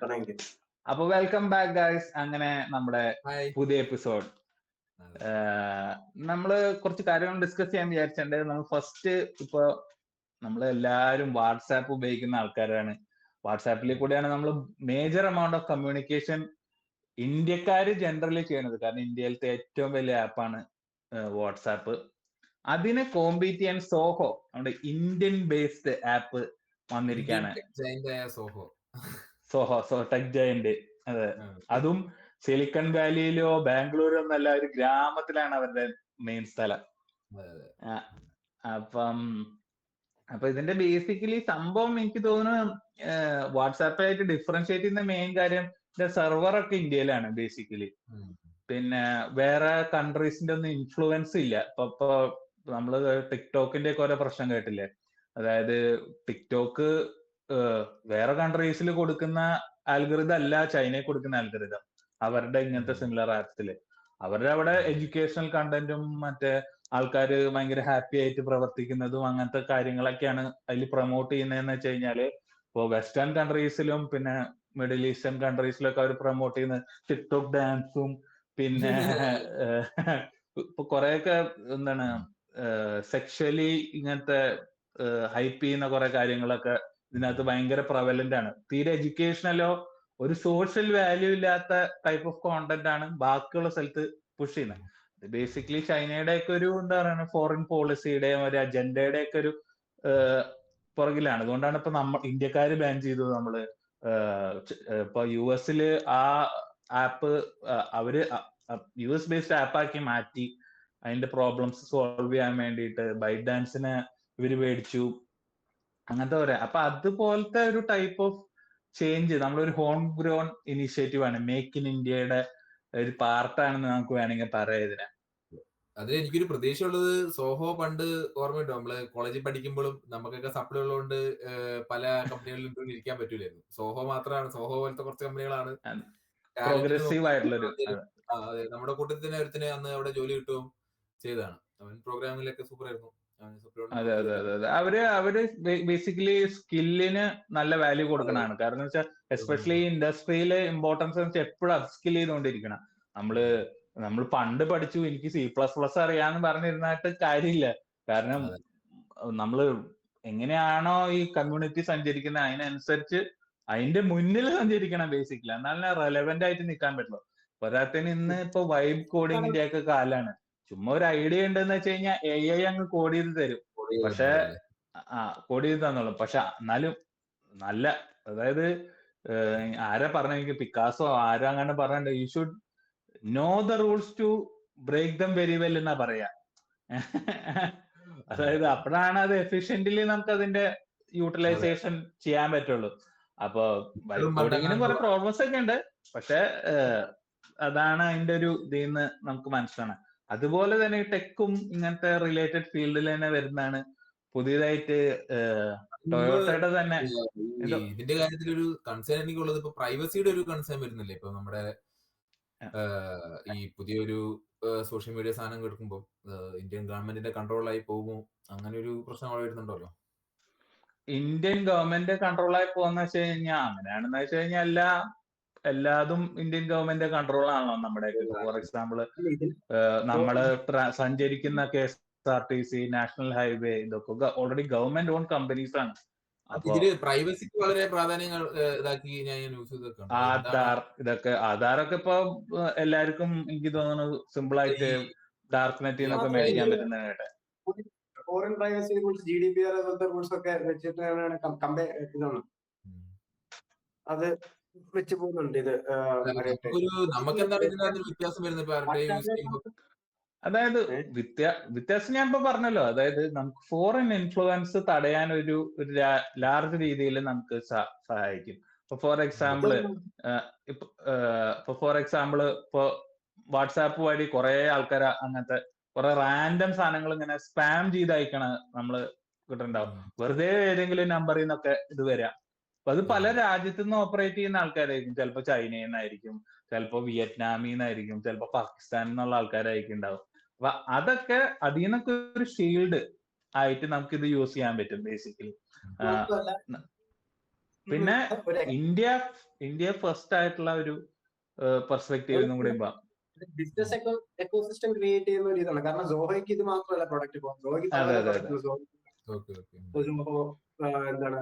തുടങ്ങി. അപ്പൊ welcome back guys. അങ്ങനെ നമ്മുടെ ഹായ്. പുതിയ എപ്പിസോഡ് നമ്മള് കുറച്ച് കാര്യങ്ങൾ ഡിസ്കസ് ചെയ്യാൻ വിചാരിച്ചിട്ടുണ്ട്. നമ്മൾ ഫസ്റ്റ് ഇപ്പൊ നമ്മളെല്ലാരും വാട്സാപ്പ് ഉപയോഗിക്കുന്ന ആൾക്കാരാണ്. വാട്സാപ്പിൽ കൂടെയാണ് നമ്മൾ മേജർ എമൗണ്ട് ഓഫ് കമ്മ്യൂണിക്കേഷൻ ഇന്ത്യക്കാര് ജനറലി ചെയ്യുന്നത്. കാരണം ഇന്ത്യയിലത്തെ ഏറ്റവും വലിയ ആപ്പാണ് വാട്സാപ്പ്. അതിനെ കോമ്പീറ്റ് ചെയ്യാൻ സോഹോ, നമ്മുടെ ഇന്ത്യൻ ബേസ്ഡ് ആപ്പ് വന്നിരിക്കുകയാണ്. Zoho tech giant. അതെ, അതും സിലിക്കൺ വാലിയിലോ ബാംഗ്ലൂരോ ഒന്നല്ല, ഒരു ഗ്രാമത്തിലാണ് അവരുടെ മെയിൻ സ്ഥലം. അപ്പൊ ഇതിന്റെ ബേസിക്കലി സംഭവം എനിക്ക് തോന്നുന്നു വാട്സാപ്പായിട്ട് ഡിഫറൻഷിയേറ്റ് ചെയ്യുന്ന മെയിൻ കാര്യം സെർവർ ഒക്കെ ഇന്ത്യയിലാണ് ബേസിക്കലി. പിന്നെ വേറെ കൺട്രീസിന്റെ ഒന്നും ഇൻഫ്ലുവൻസ് ഇല്ല. ഇപ്പൊ നമ്മള് ടിക്ടോക്കിന്റെ ഒക്കെ ഓരോ പ്രശ്നം കേട്ടില്ലേ? അതായത് ടിക്ടോക്ക് വേറെ കൺട്രീസിൽ കൊടുക്കുന്ന ആൽഗറിതം അല്ല ചൈനയിൽ കൊടുക്കുന്ന ആൽഗറിതം. അവരുടെ ഇങ്ങനത്തെ സിമിലർ ആപ്സില് അവരുടെ അവിടെ എഡ്യൂക്കേഷണൽ കണ്ടന്റും മറ്റേ ആൾക്കാര് ഭയങ്കര ഹാപ്പി ആയിട്ട് പ്രവർത്തിക്കുന്നതും അങ്ങനത്തെ കാര്യങ്ങളൊക്കെയാണ് അതിൽ പ്രൊമോട്ട് ചെയ്യുന്നതെന്ന് വെച്ച് കഴിഞ്ഞാല് ഇപ്പൊ വെസ്റ്റേൺ കൺട്രീസിലും പിന്നെ മിഡിൽ ഈസ്റ്റേൺ കൺട്രീസിലൊക്കെ അവർ പ്രൊമോട്ട് ചെയ്യുന്ന ടിക്ടോക്ക് ഡാൻസും പിന്നെ ഇപ്പൊ കുറെയൊക്കെ എന്താണ് സെക്ഷലി ഇങ്ങനത്തെ ഹൈപ്പ് ചെയ്യുന്ന കുറെ കാര്യങ്ങളൊക്കെ ഇതിനകത്ത് ഭയങ്കര പ്രവലന്റ് ആണ്. തീരെ എഡ്യൂക്കേഷനലോ ഒരു സോഷ്യൽ വാല്യൂ ഇല്ലാത്ത ടൈപ്പ് ഓഫ് കോണ്ടന്റ് ആണ് ബാക്കിയുള്ള സ്ഥലത്ത് പുഷ് ചെയ്യുന്നത്. ബേസിക്കലി ചൈനയുടെ ഒക്കെ ഒരു എന്താ പറയുക ഫോറിൻ പോളിസിയുടെയും ഒരു അജണ്ടയുടെ ഒക്കെ ഒരു പുറകിലാണ്. അതുകൊണ്ടാണ് ഇപ്പൊ ഇന്ത്യക്കാര് ബാൻ ചെയ്തത്. നമ്മള് ഇപ്പൊ US ആ ആപ്പ് അവര് US ബേസ്ഡ് ആപ്പാക്കി മാറ്റി അതിന്റെ പ്രോബ്ലംസ് സോൾവ് ചെയ്യാൻ വേണ്ടിയിട്ട് ബൈറ്റ് ഡാൻസിനെ ഇവര് മേടിച്ചു, അങ്ങനത്തെ പറയാം. അപ്പൊ അതുപോലത്തെ ഒരു ടൈപ്പ് ഓഫ് ചേഞ്ച് നമ്മളൊരു ഹോം ഗ്രോൺ ഇനിഷ്യേറ്റീവ് ആണ്, മേക്ക് ഇൻ ഇന്ത്യയുടെ ഒരു പാർട്ടാണെന്ന് നമുക്ക് വേണമെങ്കിൽ പറയാം ഇതിനെ. അത് എനിക്കൊരു പ്രതീക്ഷയുള്ളത് സോഹോ പണ്ട് ഓർമ്മയുണ്ടോ? നമ്മള് കോളേജിൽ പഠിക്കുമ്പോഴും നമുക്കൊക്കെ സപ്ലൈ ഉള്ളതുകൊണ്ട് പല കമ്പനികളിലും ഇരിക്കാൻ പറ്റൂലായിരുന്നു. സോഹോ മാത്രമാണ്, സോഹോ പോലത്തെ കുറച്ച് കമ്പനികളാണ് പ്രോഗ്രസീവ് ആയിട്ടുള്ളൊരു. അതെ, നമ്മുടെ കൂട്ടത്തിൽ തന്നെ ഒരുത്തിനെ അന്ന് അവിടെ ജോലി കിട്ടുകയും ചെയ്തതാണ്. അവൻ പ്രോഗ്രാമിലൊക്കെ സൂപ്പർ ആയിരുന്നു. അതെ അതെ അതെ അതെ അവര് ബേസിക്കലി സ്കില്ലിന് നല്ല വാല്യൂ കൊടുക്കണതാണ്. കാരണം വെച്ചാൽ എസ്പെഷ്യലി ഇൻഡസ്ട്രിയിലെ ഇമ്പോർട്ടൻസ് വെച്ചാൽ എപ്പോഴും അപ്സ്കിൽ ചെയ്തുകൊണ്ടിരിക്കണം. നമ്മൾ പണ്ട് പഠിച്ചു എനിക്ക് C++ അറിയാന്ന് പറഞ്ഞിരുന്നിട്ട് കാര്യമില്ല. കാരണം നമ്മള് എങ്ങനെയാണോ ഈ കമ്മ്യൂണിറ്റി സഞ്ചരിക്കുന്നത് അതിനനുസരിച്ച് അതിന്റെ മുന്നിൽ സഞ്ചരിക്കണം ബേസിക്കലി. എന്നാലും റെലവെന്റ് ആയിട്ട് നിൽക്കാൻ പറ്റുള്ളൂ. പോരാത്തതിന് ഇന്ന് ഇപ്പൊ വൈബ് കോഡിങ്ങിന്റെ ഒക്കെ കാലാണ്. ചുമ്മാ ഒരു ഐഡിയ ഉണ്ടെന്ന് വെച്ച് കഴിഞ്ഞാൽ AI അങ്ങ് കോഡ് ചെയ്ത് തരും. പക്ഷെ കോഡ് ചെയ്ത് തന്നോളൂ. പക്ഷെ എന്നാലും നല്ല, അതായത് ആരാ പറഞ്ഞ, എനിക്ക് പിക്കാസോ ആരോ അങ്ങനെ പറഞ്ഞിട്ടുണ്ട്, you should know the rules to break them very well എന്നാ പറയാ. അതായത് അപ്പോഴാണ് അത് എഫിഷ്യന്റ്ലി നമുക്ക് അതിന്റെ യൂട്ടിലൈസേഷൻ ചെയ്യാൻ പറ്റുള്ളൂ. അപ്പൊ വൈബ് കോഡിങ്ങിനും കുറെ പ്രോബ്ലംസ് ഒക്കെ ഉണ്ട്. പക്ഷെ അതാണ് അതിന്റെ ഒരു ഇതിന്ന് നമുക്ക് മനസ്സിലാണ്. അതുപോലെ തന്നെ ടെക്കും ഇങ്ങനത്തെ റിലേറ്റഡ് ഫീൽഡിൽ തന്നെ വരുന്നതാണ്. പുതിയതായിട്ട് ടൊയോട്ടയുടെ തന്നെ ഇതിന്റെ കാര്യത്തിൽ ഒരു കൺസേൺ എനിക്കുള്ളത് ഇപ്പൊ പ്രൈവസിയുടെ ഒരു കൺസേൺ വരുന്നില്ലേ? ഇപ്പൊ നമ്മുടെ ഈ പുതിയൊരു സോഷ്യൽ മീഡിയ സാധനം കേൾക്കുമ്പോൾ ഇന്ത്യൻ ഗവൺമെന്റിന്റെ കൺട്രോളായി പോകുമോ, അങ്ങനെ ഒരു പ്രശ്നം അവിടെ വരുന്നുണ്ടല്ലോ. ഇന്ത്യൻ ഗവൺമെന്റ് കൺട്രോളായി പോകുന്ന വെച്ച് കഴിഞ്ഞാൽ അങ്ങനെയാണെന്ന് വെച്ച് കഴിഞ്ഞാൽ എല്ലാതും ഇന്ത്യൻ ഗവൺമെന്റ് കൺട്രോൾ ആണല്ലോ. നമ്മുടെ ഫോർ എക്സാമ്പിള് നമ്മള് സഞ്ചരിക്കുന്ന KSRTC, നാഷണൽ ഹൈവേ, ഇതൊക്കെ ഓൾറെഡി ഗവൺമെന്റ് ഓൺ കമ്പനീസ് ആണ്. ഇതില് പ്രൈവസിക്ക് വളരെ പ്രാധാന്യം ഇതാക്കി ഞാൻ ന്യൂസ് ആധാറൊക്കെ ഇപ്പൊ എല്ലാവർക്കും എനിക്ക് തോന്നുന്നു സിമ്പിൾ ആയിട്ട് ഡാർക്ക് നെറ്റിൽ നിന്നൊക്കെ മേടിക്കാൻ പറ്റുന്ന കേട്ടെ. ഫോറിൻ പ്രൈവസിയെ കുറിച്ച് GDPR പോലത്തെ റൂൾസ് ഒക്കെ വെച്ചിട്ടാണ് അത് വെച്ച് പോകുന്നുണ്ട്. ഇത് നമുക്ക് എന്താണ് ഇതിനകത്ത് വ്യത്യാസം വരുന്നത്? അതായത് വ്യത്യാസം ഞാൻ ഇപ്പൊ പറഞ്ഞല്ലോ. അതായത് നമുക്ക് ഫോറിൻ ഇൻഫ്ലുവൻസ് തടയാൻ ഒരു ലാർജ് രീതിയിൽ നമുക്ക് സഹായിക്കും. ഇപ്പൊ ഫോർ എക്സാമ്പിള് ഇപ്പൊ വാട്സാപ്പ് വഴി കുറെ ആൾക്കാർ അങ്ങനത്തെ കുറെ റാൻഡം സാധനങ്ങൾ ഇങ്ങനെ സ്പാം ചെയ്ത് അയക്കണ നമ്മള് കിട്ടുന്നുണ്ടാവും. വെറുതെ ഏതെങ്കിലും നമ്പറിൽ നിന്നൊക്കെ ഇത് വരാം. അപ്പൊ അത് പല രാജ്യത്തു നിന്ന് ഓപ്പറേറ്റ് ചെയ്യുന്ന ആൾക്കാരായിരിക്കും. ചിലപ്പോ ചൈനയിൽ നിന്നായിരിക്കും, ചിലപ്പോ വിയറ്റ്നാമിൽ നിന്നായിരിക്കും, ചിലപ്പോ പാകിസ്ഥാനിൽ നിന്നുള്ള ആൾക്കാരായിരിക്കും ഉണ്ടാവും. അപ്പൊ അതൊക്കെ അതിൽ നിന്നൊക്കെ ഒരു ഷീൽഡ് ആയിട്ട് നമുക്ക് ഇത് യൂസ് ചെയ്യാൻ പറ്റും ബേസിക്കലി. പിന്നെ ഒരു ഇന്ത്യ ഫസ്റ്റ് ആയിട്ടുള്ള ഒരു പെർസ്പെക്റ്റീവ് കൂടി ബിസിനസ് എക്കോസിസ്റ്റം ക്രിയേറ്റ് ചെയ്യുന്ന ഒരു ഇതാണ്. കാരണം സോഹോയ്ക്ക് ഇത് മാത്രമല്ല പ്രൊഡക്റ്റ്. സോഹോയ്ക്ക് അതെ, പല അതെ, പ്രൊഡക്റ്റ് എന്താണ്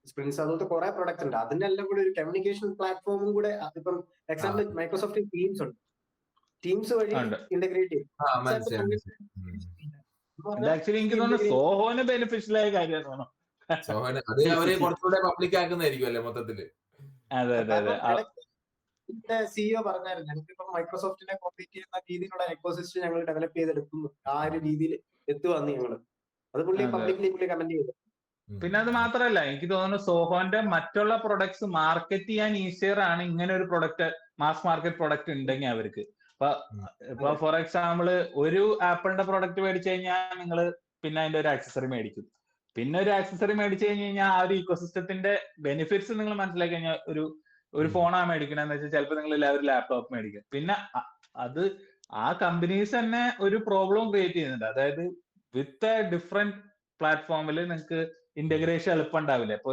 സ്പ്രിങ്സ്, അതുപോലത്തെ കുറെ പ്രൊഡക്ട്സ് ഉണ്ട്. അതിനെല്ലാം കൂടി ഒരു കമ്മ്യൂണിക്കേഷൻ പ്ലാറ്റ്ഫോമും കൂടെ. ഇപ്പം എക്സാമ്പിൾ മൈക്രോസോഫ്റ്റ് ടീംസ് ഉണ്ട്. ടീംസ് വഴി ഇന്റഗ്രേറ്റ് ചെയ്യും. ആക്ച്വലി എനിക്ക് തോന്നുന്നു സോഹോന് ബെനിഫിഷ്യൽ ആയ കാര്യമാണ്. അത് അവര് കുറച്ചുകൂടെ പബ്ലിക് ആക്കുന്നതായിരിക്കും അല്ലേ മൊത്തത്തില്. അതെ അതെ അതെ. സിഇഒ പറഞ്ഞായിരുന്നു, ഞങ്ങൾക്ക് മൈക്രോസോഫ്റ്റിനെ കോമ്പീറ്റ് ചെയ്യുന്ന രീതിയിലുള്ള എക്കോസിസ്റ്റം ഞങ്ങൾ ഡെവലപ്പ് ചെയ്തെടുക്കുന്നു. ആ ഒരു രീതിയിൽ എത്തുവന്ന് ഞങ്ങള്. അത് പുള്ളി പബ്ലിക്കലി കമന്റ് ചെയ്തു. പിന്നെ അത് മാത്രല്ല, എനിക്ക് തോന്നുന്നു സോഹോന്റെ മറ്റുള്ള പ്രൊഡക്ട്സ് മാർക്കറ്റ് ചെയ്യാൻ ഈസിയർ ആണ് ഇങ്ങനെ ഒരു പ്രൊഡക്റ്റ്, മാസ് മാർക്കറ്റ് പ്രൊഡക്റ്റ് ഉണ്ടെങ്കിൽ അവർക്ക്. ഇപ്പൊ ഫോർ എക്സാമ്പിൾ ഒരു ആപ്പിളിന്റെ പ്രൊഡക്റ്റ് മേടിച്ചു കഴിഞ്ഞാൽ നിങ്ങൾ പിന്നെ അതിന്റെ ഒരു ആക്സസറി മേടിക്കും. പിന്നെ ഒരു ആക്സസറി മേടിച്ചു കഴിഞ്ഞാൽ ആ ഒരു ഇക്കോസിസ്റ്റത്തിന്റെ ബെനിഫിറ്റ്സ് നിങ്ങൾ മനസ്സിലാക്കി കഴിഞ്ഞാൽ ഒരു ഫോണാണ് മേടിക്കണമെന്ന് വെച്ചാൽ ചിലപ്പോൾ നിങ്ങൾ എല്ലാവരും ലാപ്ടോപ്പ് മേടിക്കും. പിന്നെ അത് ആ കമ്പനീസ് തന്നെ ഒരു പ്രോബ്ലം ക്രിയേറ്റ് ചെയ്യുന്നുണ്ട്. അതായത് വിത്ത് എ ഡിഫറെന്റ് പ്ലാറ്റ്ഫോമിൽ നിങ്ങൾക്ക് ഇന്റഗ്രേഷൻ എളുപ്പം ഉണ്ടാവില്ല. ഇപ്പൊ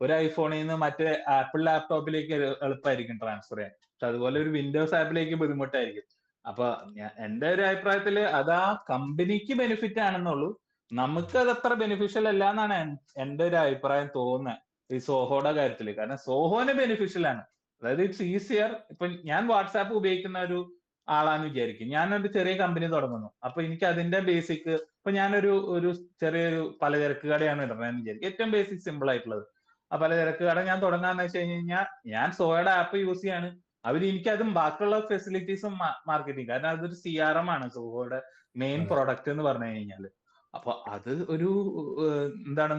ഒരു ഐഫോണിൽ നിന്ന് മറ്റേ ആപ്പിൾ ലാപ്ടോപ്പിലേക്ക് എളുപ്പമായിരിക്കും ട്രാൻസ്ഫർ ചെയ്യാൻ. പക്ഷെ അതുപോലെ ഒരു വിൻഡോസ് ആപ്പിലേക്ക് ബുദ്ധിമുട്ടായിരിക്കും. അപ്പൊ എന്റെ ഒരു അഭിപ്രായത്തില് അത് ആ കമ്പനിക്ക് ബെനിഫിറ്റ് ആണെന്നുള്ളൂ. നമുക്ക് അത് അത്ര ബെനിഫിഷ്യൽ അല്ല എന്നാണ് എന്റെ ഒരു അഭിപ്രായം തോന്നുന്നത് ഈ സോഹോയുടെ കാര്യത്തില്. കാരണം സോഹോന് ബെനിഫിഷ്യൽ ആണ്. അതായത് ഇറ്റ്സ് ഈസിയർ. ഇപ്പൊ ഞാൻ വാട്സാപ്പ് ഉപയോഗിക്കുന്ന ഒരു ആളാന്ന് വിചാരിക്കും. ഞാനൊരു ചെറിയ കമ്പനി തുടങ്ങുന്നു. അപ്പൊ എനിക്ക് അതിന്റെ ബേസിക്, ഇപ്പൊ ഞാനൊരു ചെറിയൊരു പലചരക്ക് കടയാണ് ഇടുന്നതെന്ന് വിചാരിക്കും. ഏറ്റവും ബേസിക് സിമ്പിൾ ആയിട്ടുള്ളത് ആ പലചരക്ക് കട ഞാൻ തുടങ്ങാന്ന് വെച്ച് കഴിഞ്ഞാൽ ഞാൻ സോയുടെ ആപ്പ് യൂസ് ചെയ്യാണ്. അവർ എനിക്കതും ബാക്കിയുള്ള ഫെസിലിറ്റീസും മാർക്കറ്റിംഗ്, കാരണം അതൊരു CRM ആണ് സോയുടെ മെയിൻ പ്രൊഡക്റ്റ് എന്ന് പറഞ്ഞു കഴിഞ്ഞാല്. അപ്പൊ അത് ഒരു എന്താണ്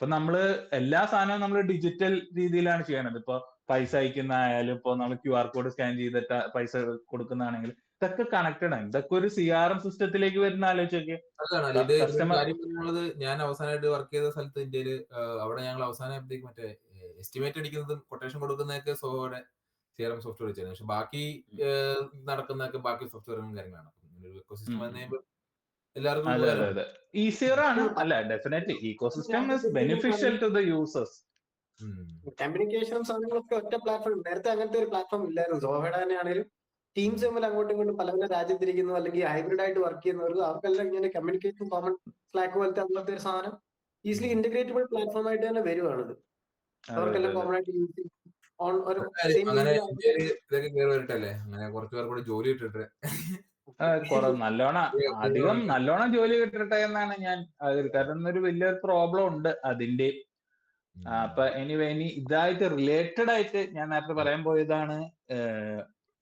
ഇപ്പൊ നമ്മള് എല്ലാ സാധനവും നമ്മൾ ഡിജിറ്റൽ രീതിയിലാണ് ചെയ്യണത്. ഇപ്പൊ പൈസ അയക്കുന്ന ആയാലും ഇപ്പൊ നമ്മൾ QR കോഡ് സ്കാൻ ചെയ്തിട്ട് പൈസ കൊടുക്കുന്നതാണെങ്കിൽ ഇതൊക്കെ കണക്റ്റഡ് ആണ്. ഇതൊക്കെ ഒരു CRM സിസ്റ്റത്തിലേക്ക് വരുന്ന ആലോചിച്ചൊക്കെ. ഞാൻ അവസാനമായിട്ട് വർക്ക് ചെയ്ത സ്ഥലത്ത് ഇന്ത്യയില് അവിടെ ഞങ്ങൾ അവസാനത്തേക്ക് മറ്റേ എസ്റ്റിമേറ്റ് അടിക്കുന്നതും കൊട്ടേഷൻ കൊടുക്കുന്നതൊക്കെ സോഹോയുടെ CRM സോഫ്റ്റ്വെയർ വെച്ചായിരുന്നു. പക്ഷെ ബാക്കി നടക്കുന്നതൊക്കെ ബാക്കി സോഫ്റ്റ്വെയറും കാര്യങ്ങളാണ്. എല്ലാവർക്കും ഈസിയർ ആണ്. അല്ല, definitely ecosystem is beneficial to the users. Communication സാധനങ്ങളൊക്കെ ഒറ്റ പ്ലാറ്റ്ഫോം. നേരത്തെ അങ്ങനത്തെ ഒരു പ്ലാറ്റ്ഫോം ഇല്ലായിരുന്നു. സോഹയുടെ തന്നെയാണെങ്കിലും ടീംസ് തമ്മിൽ അങ്ങോട്ടും ഇങ്ങോട്ടും പല പല രാജ്യത്തിരിക്കുന്നു അല്ലെങ്കിൽ ഹൈബ്രിഡ് ആയിട്ട് വർക്ക് ചെയ്യുന്നവർക്ക് അവർക്കെല്ലാം ഇങ്ങനെ കമ്മ്യൂണിക്കേഷൻ കോമൺ സ്ലാക്ക് പോലത്തെ അങ്ങനത്തെ ഒരു സാധനം ഈസിലി ഇന്റഗ്രേറ്റബിൾ പ്ലാറ്റ്ഫോം ആയിട്ട് തന്നെ വരുവാണിത്. അവർക്കെല്ലാം കോമൺ ആയിട്ട് യൂസ് ചെയ്യും. നല്ലോണം ജോലി കിട്ടട്ടെ എന്നാണ് ഞാൻ. കാരണം ഒരു വലിയൊരു പ്രോബ്ലം ഉണ്ട് അതിന്റെ. അപ്പൊ ഇനി ഇതായിട്ട് റിലേറ്റഡ് ആയിട്ട് ഞാൻ നേരത്തെ പറയാൻ പോയതാണ്,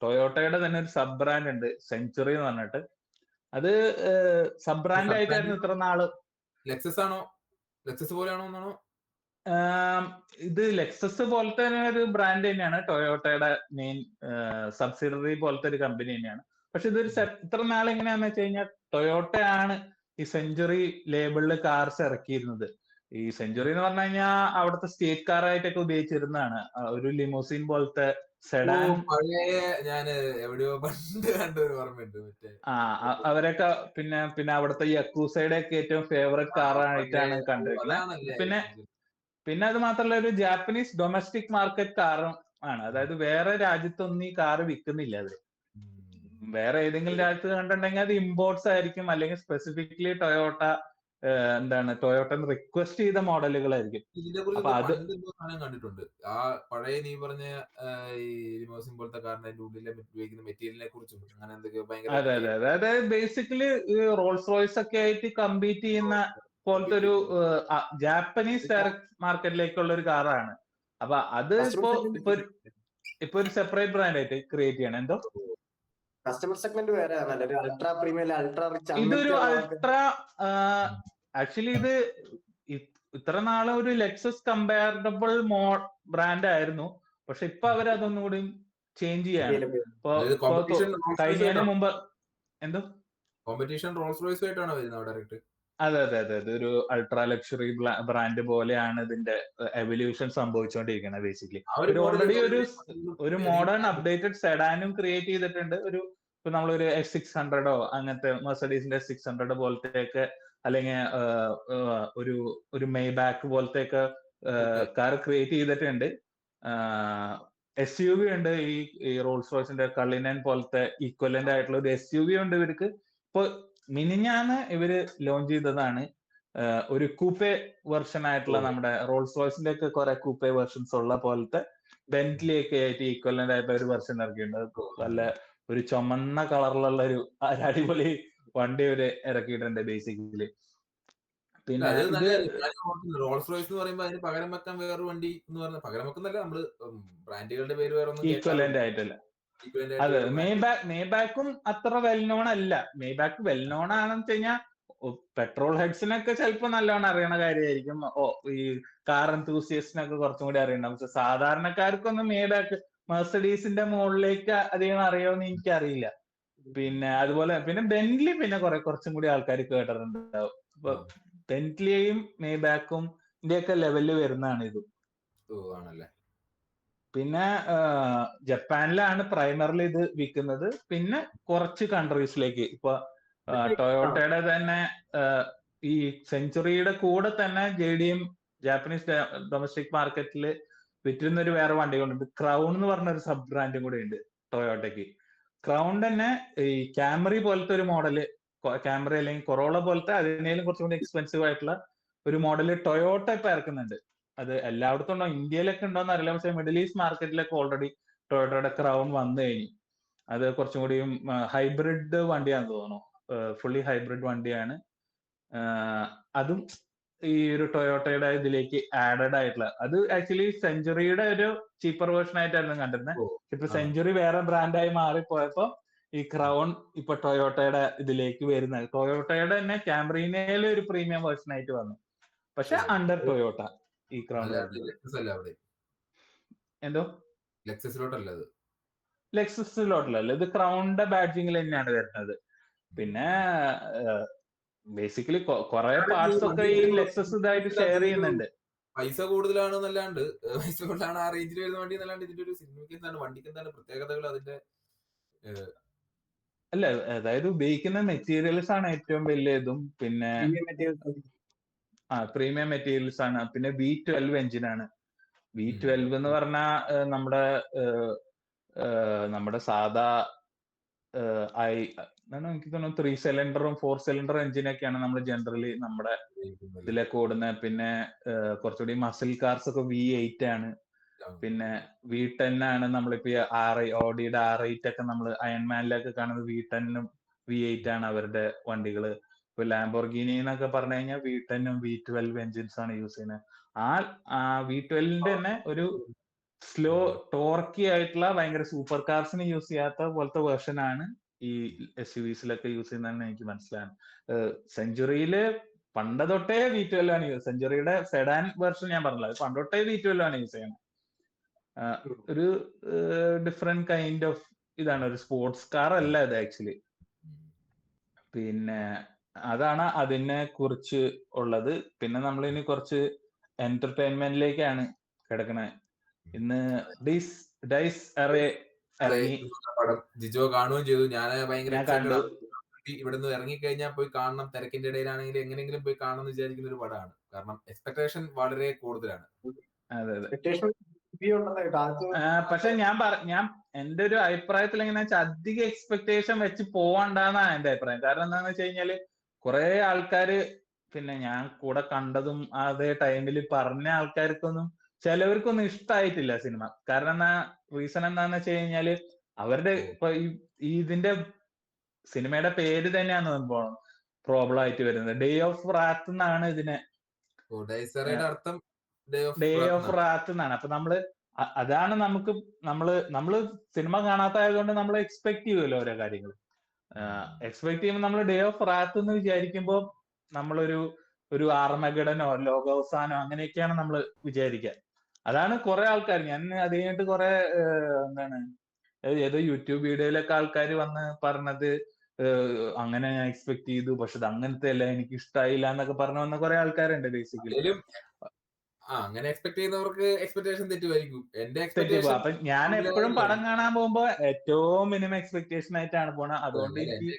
ടൊയോട്ടയുടെ തന്നെ ഒരു സബ് ബ്രാൻഡ് ഉണ്ട്, സെഞ്ചുറി എന്ന് പറഞ്ഞിട്ട്. അത് സബ് ബ്രാൻഡ് ആയിട്ടായിരുന്നു ഇത്ര നാള്. ലെക്സസ് ആണോ? ലെക്സസ് പോലെയാണോ? ഇത് ലെക്സസ് പോലത്തെ ഒരു ബ്രാൻഡ് തന്നെയാണ്. ടൊയോട്ടയുടെ മെയിൻ സബ്സിഡറി പോലത്തെ ഒരു കമ്പനി തന്നെയാണ്. പക്ഷെ ഇതൊരു ഇത്ര നാൾ എങ്ങനെയാന്ന് വെച്ച് കഴിഞ്ഞാൽ ടൊയോട്ടയാണ് ഈ സെഞ്ചുറി ലേബിളിൽ കാർസ് ഇറക്കിയിരുന്നത്. ഈ സെഞ്ചുറി എന്ന് പറഞ്ഞു കഴിഞ്ഞാൽ അവിടുത്തെ സ്റ്റേറ്റ് കാർ ആയിട്ടൊക്കെ ഉപയോഗിച്ചിരുന്നതാണ്. ഒരു ലിമോസിൻ പോലത്തെ സെഡാൻ. ഞാൻ എവിടെയോ പണ്ട് കണ്ട ഒരു ഓർമ്മയുണ്ട്. അവരൊക്കെ പിന്നെ അവിടുത്തെ യക്കൂസയുടെ ഒക്കെ ഏറ്റവും ഫേവറേറ്റ് കാർ ആയിട്ടാണ് കണ്ടിരിക്കുന്നത്. പിന്നെ അത് മാത്രമല്ല ഒരു ജാപ്പനീസ് ഡൊമസ്റ്റിക് മാർക്കറ്റ് കാറും ആണ്. അതായത് വേറെ രാജ്യത്തൊന്നും ഈ കാറ് വിൽക്കുന്നില്ല. അത് വേറെ ഏതെങ്കിലും രാജ്യത്ത് കണ്ടിട്ടുണ്ടെങ്കിൽ അത് ഇമ്പോർട്ട്സ് ആയിരിക്കും, അല്ലെങ്കിൽ സ്പെസിഫിക്കലി ടൊയോട്ട റിക്വസ്റ്റ് ചെയ്ത മോഡലുകളായിരിക്കും. അപ്പൊ അത് കണ്ടിട്ടുണ്ട്. ആ പഴയ നീ പറഞ്ഞ ഈ ലിമോസിൻ പോലത്തെ കാറിന്റെ ഉള്ളിലെ ഉപയോഗിക്കുന്ന മെറ്റീരിയലിനെ കുറിച്ചും അങ്ങനെ എന്തൊക്കെയോ ഭയങ്കര. അതെ. അതായത് ബേസിക്കലി റോൾസ് റോയ്സ് ഒക്കെ ആയിട്ട് കമ്പീറ്റ് ചെയ്യുന്ന പോലത്തെ ഒരു ജാപ്പനീസ് ഡയറക്ട് മാർക്കറ്റിലേക്കുള്ള ഒരു കാറാണ്. അപ്പൊ അത് ഇപ്പൊ ഒരു സെപ്പറേറ്റ് ബ്രാൻഡ് ആയിട്ട് ക്രിയേറ്റ് ചെയ്യണം. എന്തോ കസ്റ്റമർ സെഗ്മെന്റ് വേറെ അൾട്രാ പ്രീമിയം, അൾട്രാ റിച്ച്. ഇതൊരു അൾട്രാ ആക്ച്വലി ഇത് ഇത്ര നാളെ ഒരു ലെക്സസ് കമ്പാരബിൾ ബ്രാൻഡ് ആയിരുന്നു. പക്ഷെ ഇപ്പൊ അവർ അതൊന്നും കൂടി ചേഞ്ച് ചെയ്യാണ്. കഴിഞ്ഞതിന് മുമ്പ് എന്തോ കോമ്പറ്റീഷൻ റോൾസ് റോയ്സ് ആയിട്ടാണ് വരുന്നത് ഡയറക്റ്റ്. അതെ. ഒരു അൾട്രാ ലക്ഷറി ബ്രാൻഡ് പോലെയാണ് ഇതിന്റെ എവല്യൂഷൻ സംഭവിച്ചുകൊണ്ടിരിക്കുന്നത്. ബേസിക്കലി ഓൾറെഡി ഒരു മോഡേൺ അപ്ഡേറ്റഡ് സെഡാനും ക്രിയേറ്റ് ചെയ്തിട്ടുണ്ട്. ഇപ്പൊ നമ്മളൊരു S600 അങ്ങനത്തെ മെർസഡീസിന്റെ S600 പോലത്തെയൊക്കെ, അല്ലെങ്കിൽ ഒരു മെയ്ബാക്ക് പോലത്തെയൊക്കെ കാർ ക്രിയേറ്റ് ചെയ്തിട്ടുണ്ട്. SUV ഉണ്ട്, ഈ റോൾസ് റോയ്സിന്റെ കള്ളിനൻ പോലത്തെ ഈക്വലന്റ് ആയിട്ടുള്ള ഒരു SUV ഉണ്ട് ഇവർക്ക്. ഇപ്പൊ മിനിഞ്ഞാന്ന് ഇവര് ലോഞ്ച് ചെയ്തതാണ് ഒരു കൂപ്പേ വെർഷൻ ആയിട്ടുള്ള നമ്മുടെ റോൾസ് റോയ്സിന്റെ ഒക്കെ കുറെ കൂപ്പേ വെർഷൻസ് ഉള്ള പോലത്തെ ബെന്റ്ലി ഒക്കെ ആയിട്ട് ഈക്വലന്റ് ആയിട്ട് ഒരു വെർഷൻ ഇറക്കിയിട്ടുണ്ട്. നല്ല ഒരു ചുമന്ന കളറിലുള്ള ഒരു അടിപൊളി വണ്ടി ഇവര് ഇറക്കിയിട്ടുണ്ട് ബേസിക്കലി. പിന്നെ റോൾസ് റോയ്സ് എന്ന് പറയുമ്പോൾ അതിന് പകരം വെക്കാൻ വേറെ വണ്ടി എന്ന് പറഞ്ഞാൽ പകരം വെക്കുന്നല്ല, നമ്മള് ബ്രാൻഡുകളുടെ പേര് വേറെ ഈക്വലന്റ് ആയിട്ടല്ല. അതെ, മേബാക്കും അത്ര വെൽ നോൺ അല്ല. മേബാക്ക് വെൽ നോൺ ആണെന്ന് വെച്ച് കഴിഞ്ഞാൽ പെട്രോൾ ഹെഡ്സിനൊക്കെ ചിലപ്പോൾ നല്ലോണം അറിയണ കാര്യമായിരിക്കും. ഈ കാർ എന്തൂസിയസ്റ്റിനൊക്കെ കുറച്ചും കൂടി അറിയണം. പക്ഷെ സാധാരണക്കാർക്കൊന്നും മേബാക്ക് മെർസഡീസിന്റെ മുകളിലേക്ക് അധികം അറിയുമെന്ന് എനിക്കറിയില്ല. പിന്നെ അതുപോലെ പിന്നെ ബെന്റ്ലി പിന്നെ കുറച്ചും കൂടി ആൾക്കാർ കേട്ടിട്ടുണ്ടാവും. ഇപ്പൊ ബെന്റ്ലിയും മേബാക്കും ഇന്ത്യയൊക്കെ ലെവലിൽ വരുന്നതാണ് ഇത്. പിന്നെ ജപ്പാനിലാണ് പ്രൈമറിലി ഇത് വിൽക്കുന്നത്. പിന്നെ കുറച്ച് കൺട്രീസിലേക്ക് ഇപ്പൊ ടൊയോട്ടയുടെ തന്നെ ഈ സെഞ്ചുറിയുടെ കൂടെ തന്നെ JDM ജാപ്പനീസ് ഡൊമസ്റ്റിക് മാർക്കറ്റിൽ വിറ്റിരുന്ന ഒരു വേറെ വണ്ടി കൊണ്ടുണ്ട്. ക്രൗൺ എന്ന് പറഞ്ഞ ഒരു സബ് ബ്രാൻഡും കൂടെ ഉണ്ട് ടൊയോട്ടയ്ക്ക്. ക്രൗൺ തന്നെ ഈ ക്യാമറി പോലത്തെ ഒരു മോഡല്, ക്യാമറി അല്ലെങ്കിൽ കൊറോള പോലത്തെ അതിനേലും കുറച്ചും കൂടി എക്സ്പെൻസീവ് ആയിട്ടുള്ള ഒരു മോഡല് ടൊയോട്ട ഇപ്പൊ ഇറക്കുന്നുണ്ട്. അത് എല്ലായിടത്തും ഉണ്ടോ, ഇന്ത്യയിലൊക്കെ ഉണ്ടോന്ന് അറിയില്ല. പക്ഷെ മിഡിൽ ഈസ്റ്റ് മാർക്കറ്റിലൊക്കെ ഓൾറെഡി ടൊയോട്ടയുടെ ക്രൗൺ വന്നു കഴിഞ്ഞു. അത് കുറച്ചും കൂടിയും ഹൈബ്രിഡ് വണ്ടിയാണെന്ന് തോന്നുന്നു, ഫുള്ളി ഹൈബ്രിഡ് വണ്ടിയാണ്. അതും ഈ ഒരു ടൊയോട്ടയുടെ ഇതിലേക്ക് ആഡഡ് ആയിട്ടുള്ള, അത് ആക്ച്വലി സെഞ്ചുറിയുടെ ഒരു ചീപ്പർ വേർഷൻ ആയിട്ടായിരുന്നു കണ്ടിരുന്നത്. ഇപ്പൊ സെഞ്ചുറി വേറെ ബ്രാൻഡായി മാറിപ്പോയപ്പോ ഈ ക്രൗൺ ഇപ്പൊ ടൊയോട്ടയുടെ ഇതിലേക്ക് വരുന്നത്. ടൊയോട്ടയുടെ തന്നെ ക്യാമറീനയിലെ ഒരു പ്രീമിയം വേർഷൻ ആയിട്ട് വന്നു, പക്ഷെ അണ്ടർ ടൊയോട്ട ഈ ക്രൗൺ. എന്തോ ലെക്സസിലോട്ടല്ല, ഇത് ക്രൗണിന്റെ ബാഡ്ജിങ്ങിൽ തന്നെയാണ് വരുന്നത്. പിന്നെ ബേസിക്കലി കുറെ പാർട്സ് ഒക്കെ ഈ ലെക്സസ് ഇതായിട്ട് ഷെയർ ചെയ്യുന്നുണ്ട്. പൈസ കൂടുതലാണെന്നല്ലാണ്ട്, പൈസ കൂടുതലാണ് ആ റേഞ്ചിൽ വരുന്ന വണ്ടി എന്നല്ലാണ്ട് ഇതിന്റെ ഒരു സിഗ്നിഫിക്കൻസ് എന്താണ്, വണ്ടിക്ക് എന്താണ് പ്രത്യേകതകൾ അതിന്റെ? അല്ല, അതായത് ഉപയോഗിക്കുന്ന മെറ്റീരിയൽസ് ആണ് ഏറ്റവും വലിയ ഇതും. പിന്നെ പ്രീമിയം മെറ്റീരിയൽസ് ആണ്. പിന്നെ V12 എഞ്ചിനാണ്. V12 എന്ന് പറഞ്ഞാൽ നമ്മുടെ സാധാ എനിക്ക് തോന്നുന്നു 3 സിലിണ്ടറും 4 സിലിണ്ടർ എഞ്ചിനൊക്കെയാണ് നമ്മൾ ജനറലി നമ്മുടെ ഇതിലേക്ക് ഓടുന്നത്. പിന്നെ കുറച്ചുകൂടി മസിൽ കാർസ് ഒക്കെ V8 ആണ്. പിന്നെ V10 ആണ്. നമ്മളിപ്പോ ഓഡിയുടെ R8 ഒക്കെ നമ്മൾ അയൺമാനിലൊക്കെ കാണുന്നത് V10ഉം V8 ആണ് അവരുടെ വണ്ടികള്. ഇപ്പൊ ലാംബോർഗിനി എന്നൊക്കെ പറഞ്ഞു കഴിഞ്ഞാൽ V10ഉം V12 എഞ്ചിൻസ് ആണ് യൂസ് ചെയ്യുന്നത്. ആ V12ന്റെ തന്നെ ഒരു സ്ലോ ടോർക്കി ആയിട്ടുള്ള ഭയങ്കര സൂപ്പർ കാർസിന് യൂസ് ചെയ്യാത്ത പോലത്തെ വേർഷൻ ആണ് ഈ SUVസിലൊക്കെ യൂസ് ചെയ്യുന്നതെന്ന് എനിക്ക് മനസ്സിലാണ്. സെഞ്ചുറിയില് പണ്ട് തൊട്ടേ V12 ആണ് യൂസ്. സെഞ്ചുറിയുടെ സെഡാൻ വേർഷൻ ഞാൻ പറഞ്ഞില്ല, പണ്ട് തൊട്ടേ V12 ആണ് യൂസ് ചെയ്യുന്നത്. ഒരു ഡിഫറെന്റ് കൈൻഡ് ഓഫ് ഇതാണ്, ഒരു സ്പോർട്സ് കാർ അല്ല ഇത് ആക്ച്വലി. പിന്നെ അതാണ് അതിനെ കുറിച്ച് ഉള്ളത്. പിന്നെ നമ്മളിനി കുറച്ച് എന്റർടൈൻമെന്റിലേക്കാണ് കിടക്കണേ. ഇന്ന് ഡൈസ് അറേ ഇറങ്ങി. ജിജോ കാണുകയും ചെയ്തു. ഞാൻ ഭയങ്കര ഇവിടുന്ന് ഇറങ്ങിക്കഴിഞ്ഞാൽ പോയി കാണണം, തിരക്കിന്റെ ഇടയിലാണെങ്കിൽ എങ്ങനെയെങ്കിലും പോയി കാണണം എന്ന് വിചാരിക്കുന്ന ഒരു പടമാണ്. കാരണം എക്സ്പെക്ടേഷൻ വളരെ കൂടുതലാണ്. പക്ഷെ ഞാൻ എന്റെ ഒരു അഭിപ്രായത്തിൽ എങ്ങനെയാ വെച്ചാൽ അധികം എക്സ്പെക്ടേഷൻ വെച്ച് പോവണ്ടെന്നാണ് എന്റെ അഭിപ്രായം. കാരണം എന്താണെന്ന് വെച്ച് കഴിഞ്ഞാല് കുറെ ആൾക്കാര്, പിന്നെ ഞാൻ കൂടെ കണ്ടതും അതേ ടൈമിൽ പറഞ്ഞ ആൾക്കാർക്കൊന്നും ചിലവർക്കൊന്നും ഇഷ്ടമായിട്ടില്ല സിനിമ. കാരണം റീസൺ എന്താന്ന് വെച്ച് കഴിഞ്ഞാല് അവരുടെ ഇപ്പൊ ഇതിന്റെ സിനിമയുടെ പേര് തന്നെയാണ് പ്രോബ്ലം ആയിട്ട് വരുന്നത്. ഡേ ഓഫ് റാത്ത് എന്നാണ് ഇതിനെ, ഡേ ഓഫ് റാത്ത് എന്നാണ്. അപ്പൊ അതാണ് നമ്മള് സിനിമ കാണാത്തതായതുകൊണ്ട് നമ്മൾ എക്സ്പെക്ട് ചെയ്യുമല്ലോ ഓരോ കാര്യങ്ങൾ. എക്സ്പെക്ട് ചെയ്യുമ്പോൾ നമ്മൾ ഡേ ഓഫ് റാത്ത് എന്ന് വിചാരിക്കുമ്പോൾ നമ്മളൊരു ആർമഗഡനോ ലോകാവസാനോ അങ്ങനെയൊക്കെയാണ് നമ്മൾ വിചാരിക്കുക. അതാണ് കുറെ ആൾക്കാർ, ഞാൻ അത് കഴിഞ്ഞിട്ട് കുറെ ഏതോ യൂട്യൂബ് വീഡിയോയിലൊക്കെ ആൾക്കാർ വന്ന് പറഞ്ഞത് അങ്ങനെ ഞാൻ എക്സ്പെക്ട് ചെയ്തു, പക്ഷെ അത് അങ്ങനത്തെ അല്ല, എനിക്ക് ഇഷ്ടമായില്ല എന്നൊക്കെ പറഞ്ഞു വന്ന കുറെ ആൾക്കാരുണ്ട് ബേസിക്കലി. അങ്ങനെ എക്സ്പെക്ട് ചെയ്യുന്നവർക്ക് എക്സ്പെക്ടേഷൻ തെറ്റുമായിരിക്കും. അപ്പൊ ഞാൻ എപ്പോഴും പടം കാണാൻ പോകുമ്പോ ഏറ്റവും മിനിമം എക്സ്പെക്ടേഷൻ ആയിട്ടാണ് പോണത്. അതുകൊണ്ട് എനിക്ക്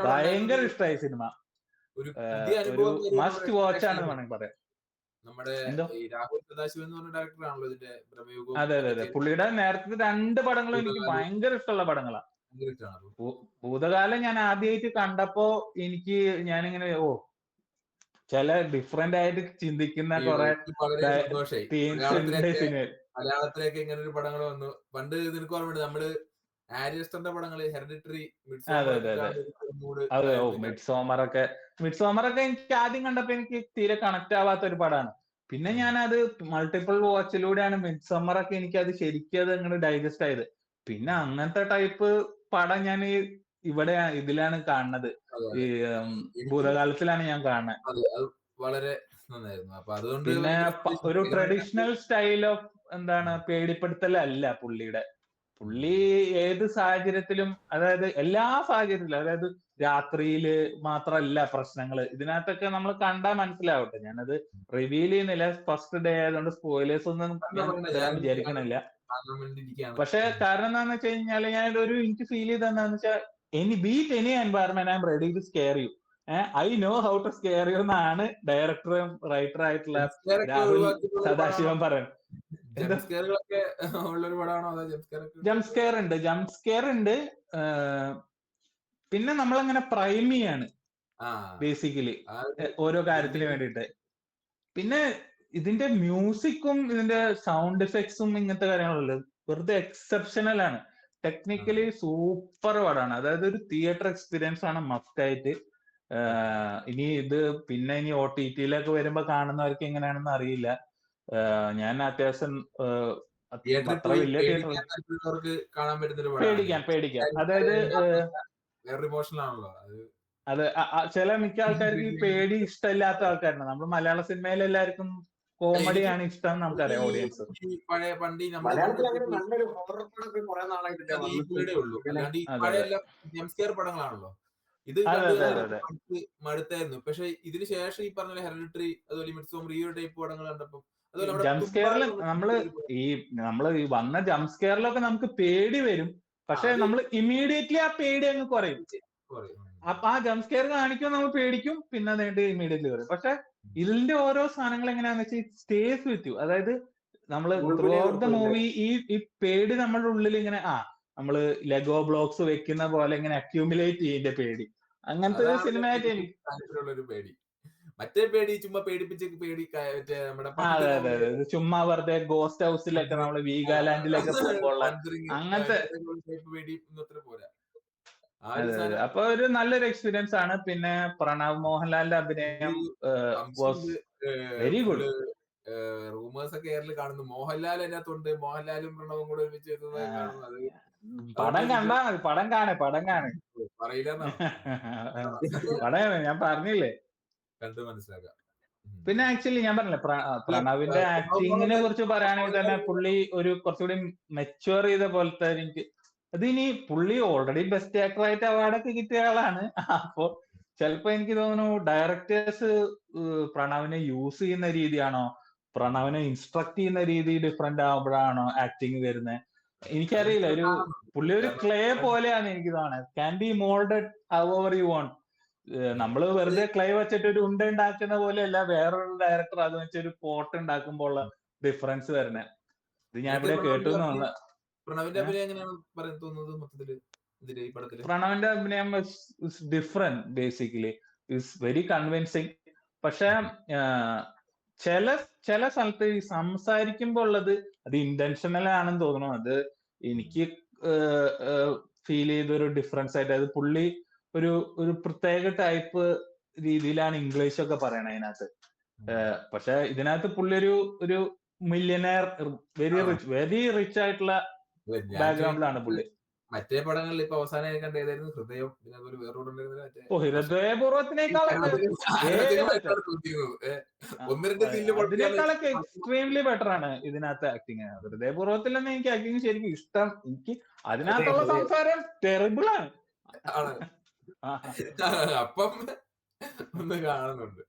ഭയങ്കര ഇഷ്ടമായി സിനിമ. ഒരു മസ്റ്റ് വാച്ച് ആണെന്ന് വേണമെങ്കിൽ പറയാം. നമ്മുടെ എന്തോ ഈ രാഹുൽ സദാശിവൻ എന്ന് പറഞ്ഞ ഡയറക്ടറാണല്ലോ ഇതിന്റെ ബ്രഹ്മയുഗവും അതെ അതൊക്കെ പുള്ളിയുടെ നേരത്തെ 2 പടങ്ങളും എനിക്ക് ഭൂതകാലവും ഭയങ്കര ഇഷ്ടമുള്ള പടങ്ങളാണ്. ഭയങ്കര ഇഷ്ടമാണ്. ഭൂതകാലം ഞാൻ ആദ്യമായിട്ട് കണ്ടപ്പോ ഞാനിങ്ങനെ ചില ഡിഫറെന്റ് ആയിട്ട് ചിന്തിക്കുന്ന കുറെ വളരെ സന്തോഷായി. തീംസ് ഉണ്ട് സിനിമയിൽ. മലയാളത്തിലേക്ക് ഇങ്ങനെ ഒരു പടങ്ങൾ വന്നു. പണ്ട് നിനക്ക് ഓർമ്മയുണ്ട് നമ്മള് ആരിയസ്റ്ററിന്റെ പടങ്ങള് ഹെറിഡിറ്ററി, അതെ മിഡ്സോമറൊക്കെ എനിക്ക് ആദ്യം കണ്ടപ്പോ എനിക്ക് തീരെ കണക്ട് ആവാത്ത ഒരു പടമാണ്. പിന്നെ ഞാനത് മൾട്ടിപ്പിൾ വാച്ചിലൂടെയാണ് മിഡ്സമ്മറൊക്കെ എനിക്ക് അത് ശരിക്കും അത് അങ്ങനെ ഡൈജസ്റ്റ് ആയത്. പിന്നെ അങ്ങനത്തെ ടൈപ്പ് പടം ഞാൻ ഇതിലാണ് കാണുന്നത്, ഈ ഭൂതകാലത്തിലാണ് ഞാൻ കാണുന്നത്. വളരെ നന്നായിരുന്നു. അപ്പൊ അതുകൊണ്ട് പിന്നെ ഒരു ട്രഡീഷണൽ സ്റ്റൈൽ ഓഫ് പേടിപ്പെടുത്തലല്ല പുള്ളിയുടെ. പുള്ളി ഏത് സാഹചര്യത്തിലും, അതായത് എല്ലാ സാഹചര്യത്തിലും, അതായത് രാത്രിയില് മാത്രമല്ല പ്രശ്നങ്ങൾ ഇതിനകത്തൊക്കെ നമ്മൾ കണ്ടാൽ മനസ്സിലാവട്ടെ. ഞാനത് റിവീൽ ചെയ്യുന്നില്ല, ഫസ്റ്റ് ഡേ ആയതുകൊണ്ട് സ്പോയിലേഴ്സ് ഒന്നും ഞാൻ വിചാരിക്കണില്ല. പക്ഷെ കാരണം എന്താന്ന് വെച്ച് കഴിഞ്ഞാല് എനിക്ക് ഫീൽ ചെയ്തെന്താന്ന് വെച്ചാൽ any environment I'm ready to scare you, I know how to scare you എന്നാണ് ഡയറക്ടറും റൈറ്റർ ആയിട്ടുള്ള രാഹുൽ സദാശിവൻ പറയുന്നത്. ജംസ്കെയർ ഉണ്ട്. പിന്നെ നമ്മളങ്ങനെ പ്രൈം ചെയ്യാണ് ബേസിക്കലി ഓരോ കാര്യത്തിന് വേണ്ടിയിട്ട്. പിന്നെ ഇതിന്റെ മ്യൂസിക്കും ഇതിന്റെ സൗണ്ട് എഫക്ട്സും ഇങ്ങനത്തെ കാര്യങ്ങളുള്ളത് വെറുതെ എക്സെപ്ഷണൽ ആണ്. ടെക്നിക്കലി സൂപ്പർ പടമാണ്. അതായത് ഒരു തിയേറ്റർ എക്സ്പീരിയൻസ് ആണ് മസ്റ്റ് ആയിട്ട്. ഇനി OTT-യിലൊക്കെ വരുമ്പോ കാണുന്നവർക്ക് എങ്ങനെയാണെന്ന് അറിയില്ല. ഞാൻ അത്യാവശ്യം അത്ര വലിയ തിയേറ്റർ പേടിക്കാം. അതായത് അത് ചില മിക്ക ആൾക്കാർക്ക് ഈ പേടി ഇഷ്ടമില്ലാത്ത ആൾക്കാരാണ്. നമ്മൾ മലയാള സിനിമയിൽ എല്ലാവർക്കും കോമഡിയാണ് ഇഷ്ടം, നമുക്കറിയാം ഓഡിയൻസ്. മലയാളത്തിൽ അങ്ങനെ നല്ലൊരു ഹൊറർ പടമൊക്കെ കുറെ നാളായിട്ട് ജംസ്കെയർ പടങ്ങളാണല്ലോ ഇത് മടുത്തായിരുന്നു. പക്ഷെ ഇതിന് ശേഷം ഈ പറഞ്ഞ ഹെറിഡിറ്ററി, അതുപോലെ മിഡ്സോമർ, ഈ ഒരു ടൈപ്പ് പടങ്ങൾ കണ്ടപ്പോൾ ജംസ്കെയറിൽ നമ്മള് ഈ വന്ന ജംസ്കെയറിലൊക്കെ നമുക്ക് പേടി വരും. പക്ഷെ നമ്മൾ ഇമ്മീഡിയറ്റ്ലി ആ പേടി അങ്ങ് കുറയും. അപ്പൊ ആ ജംസ്കെയർ കാണിക്കുമ്പോൾ നമ്മൾ പേടിക്കും, പിന്നെ അത് ഇമ്മീഡിയറ്റ്ലി വരും. പക്ഷെ ഇതിന്റെ ഓരോ സാധനങ്ങൾ എങ്ങനെയാന്ന് വെച്ചാൽ സ്റ്റേസ് വിത്ത് യു. അതായത് നമ്മള് ത്രൂ ഔട്ട് ദ മൂവി ഈ പേടി നമ്മളുടെ ഉള്ളിൽ ഇങ്ങനെ നമ്മള് ലെഗോ ബ്ലോക്സ് വെക്കുന്ന പോലെ ഇങ്ങനെ അക്യൂമുലേറ്റ് ചെയ്യേണ്ട പേടി. അങ്ങനത്തെ ഒരു സിനിമയായിട്ട് എനിക്ക് പേടി. മറ്റേ പേടി ചുമ്മാ പേടിപ്പിച്ച് അതെ ചുമ്മാ വെറുതെ ഗോസ്റ്റ് ഹൗസിലൊക്കെ നമ്മള് വീഗാലാൻഡിലൊക്കെ പോകുമ്പോൾ അങ്ങനത്തെ പോരാ. അപ്പൊ ഒരു നല്ലൊരു എക്സ്പീരിയൻസ് ആണ്. പിന്നെ പ്രണവ് മോഹൻലാലിന്റെ അഭിനയം വെരി ഗുഡ്. റൂമേഴ്സ് ഒക്കെ എയറിൽ കാണുന്നു മോഹൻലാൽ അതിനകത്തുണ്ട്, മോഹൻലാലും പ്രണവും കൂടെ ഒരുമിച്ച് പടം കണ്ടാ മതി, പടം കാണേ പറയില്ല പടം ഞാൻ പറഞ്ഞില്ലേ, കണ്ട് മനസ്സിലാക്കാം. പിന്നെ ആക്ച്വലി ഞാൻ പറഞ്ഞില്ലേ പ്രണവിന്റെ ആക്ടിങ്ങിനെ കുറിച്ച് പറയുകയാണെങ്കിൽ തന്നെ പുള്ളി ഒരു കുറച്ചുകൂടി മെച്ചുവർ ചെയ്ത പോലത്തെ എനിക്ക് അതിനി പുള്ളി ഓൾറെഡി ബെസ്റ്റ് ആക്ടർ ആയിട്ട് അവാർഡൊക്കെ കിട്ടിയ ആളാണ്. അപ്പൊ ചിലപ്പോ എനിക്ക് തോന്നുന്നു ഡയറക്ടേഴ്സ് പ്രണവിനെ യൂസ് ചെയ്യുന്ന രീതിയാണോ, പ്രണവിനെ ഇൻസ്ട്രക്ട് ചെയ്യുന്ന രീതി ഡിഫറെന്റ് ആവുമ്പോഴാണോ ആക്ടിങ് വരുന്നത്, എനിക്കറിയില്ല. പുള്ളി ഒരു ക്ലേ പോലെയാണ് എനിക്ക് തോന്നുന്നത്. Can be moulded however you want. നമ്മള് വെറുതെ ക്ലേ വെച്ചിട്ട് ഒരു ഉണ്ട ഉണ്ടാക്കുന്ന പോലെയല്ല വേറൊരു ഡയറക്ടർ അത് വെച്ചൊരു പോട്ട് ഉണ്ടാക്കുമ്പോൾ ഉള്ള ഡിഫറൻസ് വരുന്നത്. ഇത് ഞാൻ ഇവിടെ കേട്ടു. പ്രണവിന്റെ അഭിനയം എങ്ങനെയാണ് തോന്നുന്നത് മൊത്തത്തില് ഈ പടത്തില്? പ്രണവിന്റെ അഭിനയം different, basically is very convincing. പക്ഷെ ചില സ്ഥലത്ത് ഈ സംസാരിക്കുമ്പോൾ ഉള്ളത് അത് ഇന്റൻഷനൽ ആണെന്ന് തോന്നുന്നു. അത് എനിക്ക് ഫീൽ ചെയ്തൊരു ഡിഫറൻസ് ആയിട്ട്. അത് പുള്ളി ഒരു പ്രത്യേക ടൈപ്പ് രീതിയിലാണ് ഇംഗ്ലീഷ് ഒക്കെ പറയണത് അതിനകത്ത്. പക്ഷെ ഇതിനകത്ത് പുള്ളി ഒരു മില്യനെയർ, വെരി റിച്ച് ആയിട്ടുള്ള ബാക്ക്ഗ്രൗണ്ടിലാണ് പുള്ളി. മറ്റേ പടങ്ങളിൽ ഇപ്പൊ അവസാനം കണ്ട ഏതായിരുന്നു? ഹൃദയം. അതിനേക്കാളൊക്കെ എക്സ്ട്രീംലി ബെറ്റർ ആണ് ഇതിനകത്ത് ആക്ടിങ്. ഹൃദയപൂർവ്വത്തിലൊന്നും എനിക്ക് ആക്ടിങ് ശരിക്കും ഇഷ്ടം. എനിക്ക് അതിനകത്തുള്ള സംസാരം ടെറിബിൾ ആണ്. അപ്പം ഒന്ന് കാണുന്നുണ്ട്.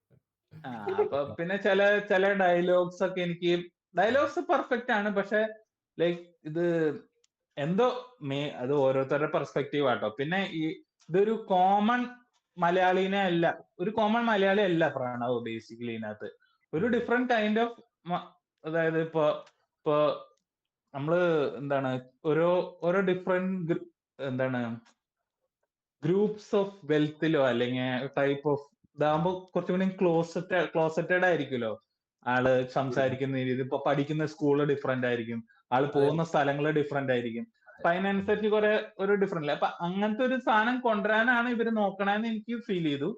അപ്പൊ പിന്നെ ചില ഡയലോഗ്സ് ഒക്കെ ഡയലോഗ്സ് പെർഫെക്റ്റ് ആണ്. പക്ഷെ ലൈക്ക് ഇത് എന്തോ അത് ഓരോരുത്തരുടെ പെർസ്പെക്റ്റീവ് ആട്ടോ. പിന്നെ ഇതൊരു കോമൺ മലയാളി അല്ല പ്രണവ് ബേസിക്കലി ഇതിനകത്ത്. ഒരു ഡിഫറെന്റ് കൈൻഡ് ഓഫ്, അതായത് ഇപ്പൊ നമ്മള് എന്താണ് ഓരോ ഡിഫറെന്റ് എന്താണ് ഗ്രൂപ്പ്സ് ഓഫ് വെൽത്തിലോ അല്ലെങ്കിൽ ടൈപ്പ് ഓഫ് ഇതാകുമ്പോ കുറച്ചുകൂടി ക്ലോസറ്റഡ് ആയിരിക്കുമല്ലോ ആള് സംസാരിക്കുന്ന രീതി. ഇപ്പൊ പഠിക്കുന്ന സ്കൂള് ഡിഫറെന്റ് ആയിരിക്കും, ആള് പോകുന്ന സ്ഥലങ്ങള് ഡിഫറെന്റ് ആയിരിക്കും. അപ്പൊ അതിനനുസരിച്ച് ഒരു ഡിഫറെന്റ്. അപ്പൊ അങ്ങനത്തെ ഒരു സാധനം കൊണ്ടുവരാനാണ് ഇവര് നോക്കണെന്ന് എനിക്ക് ഫീൽ ചെയ്തു.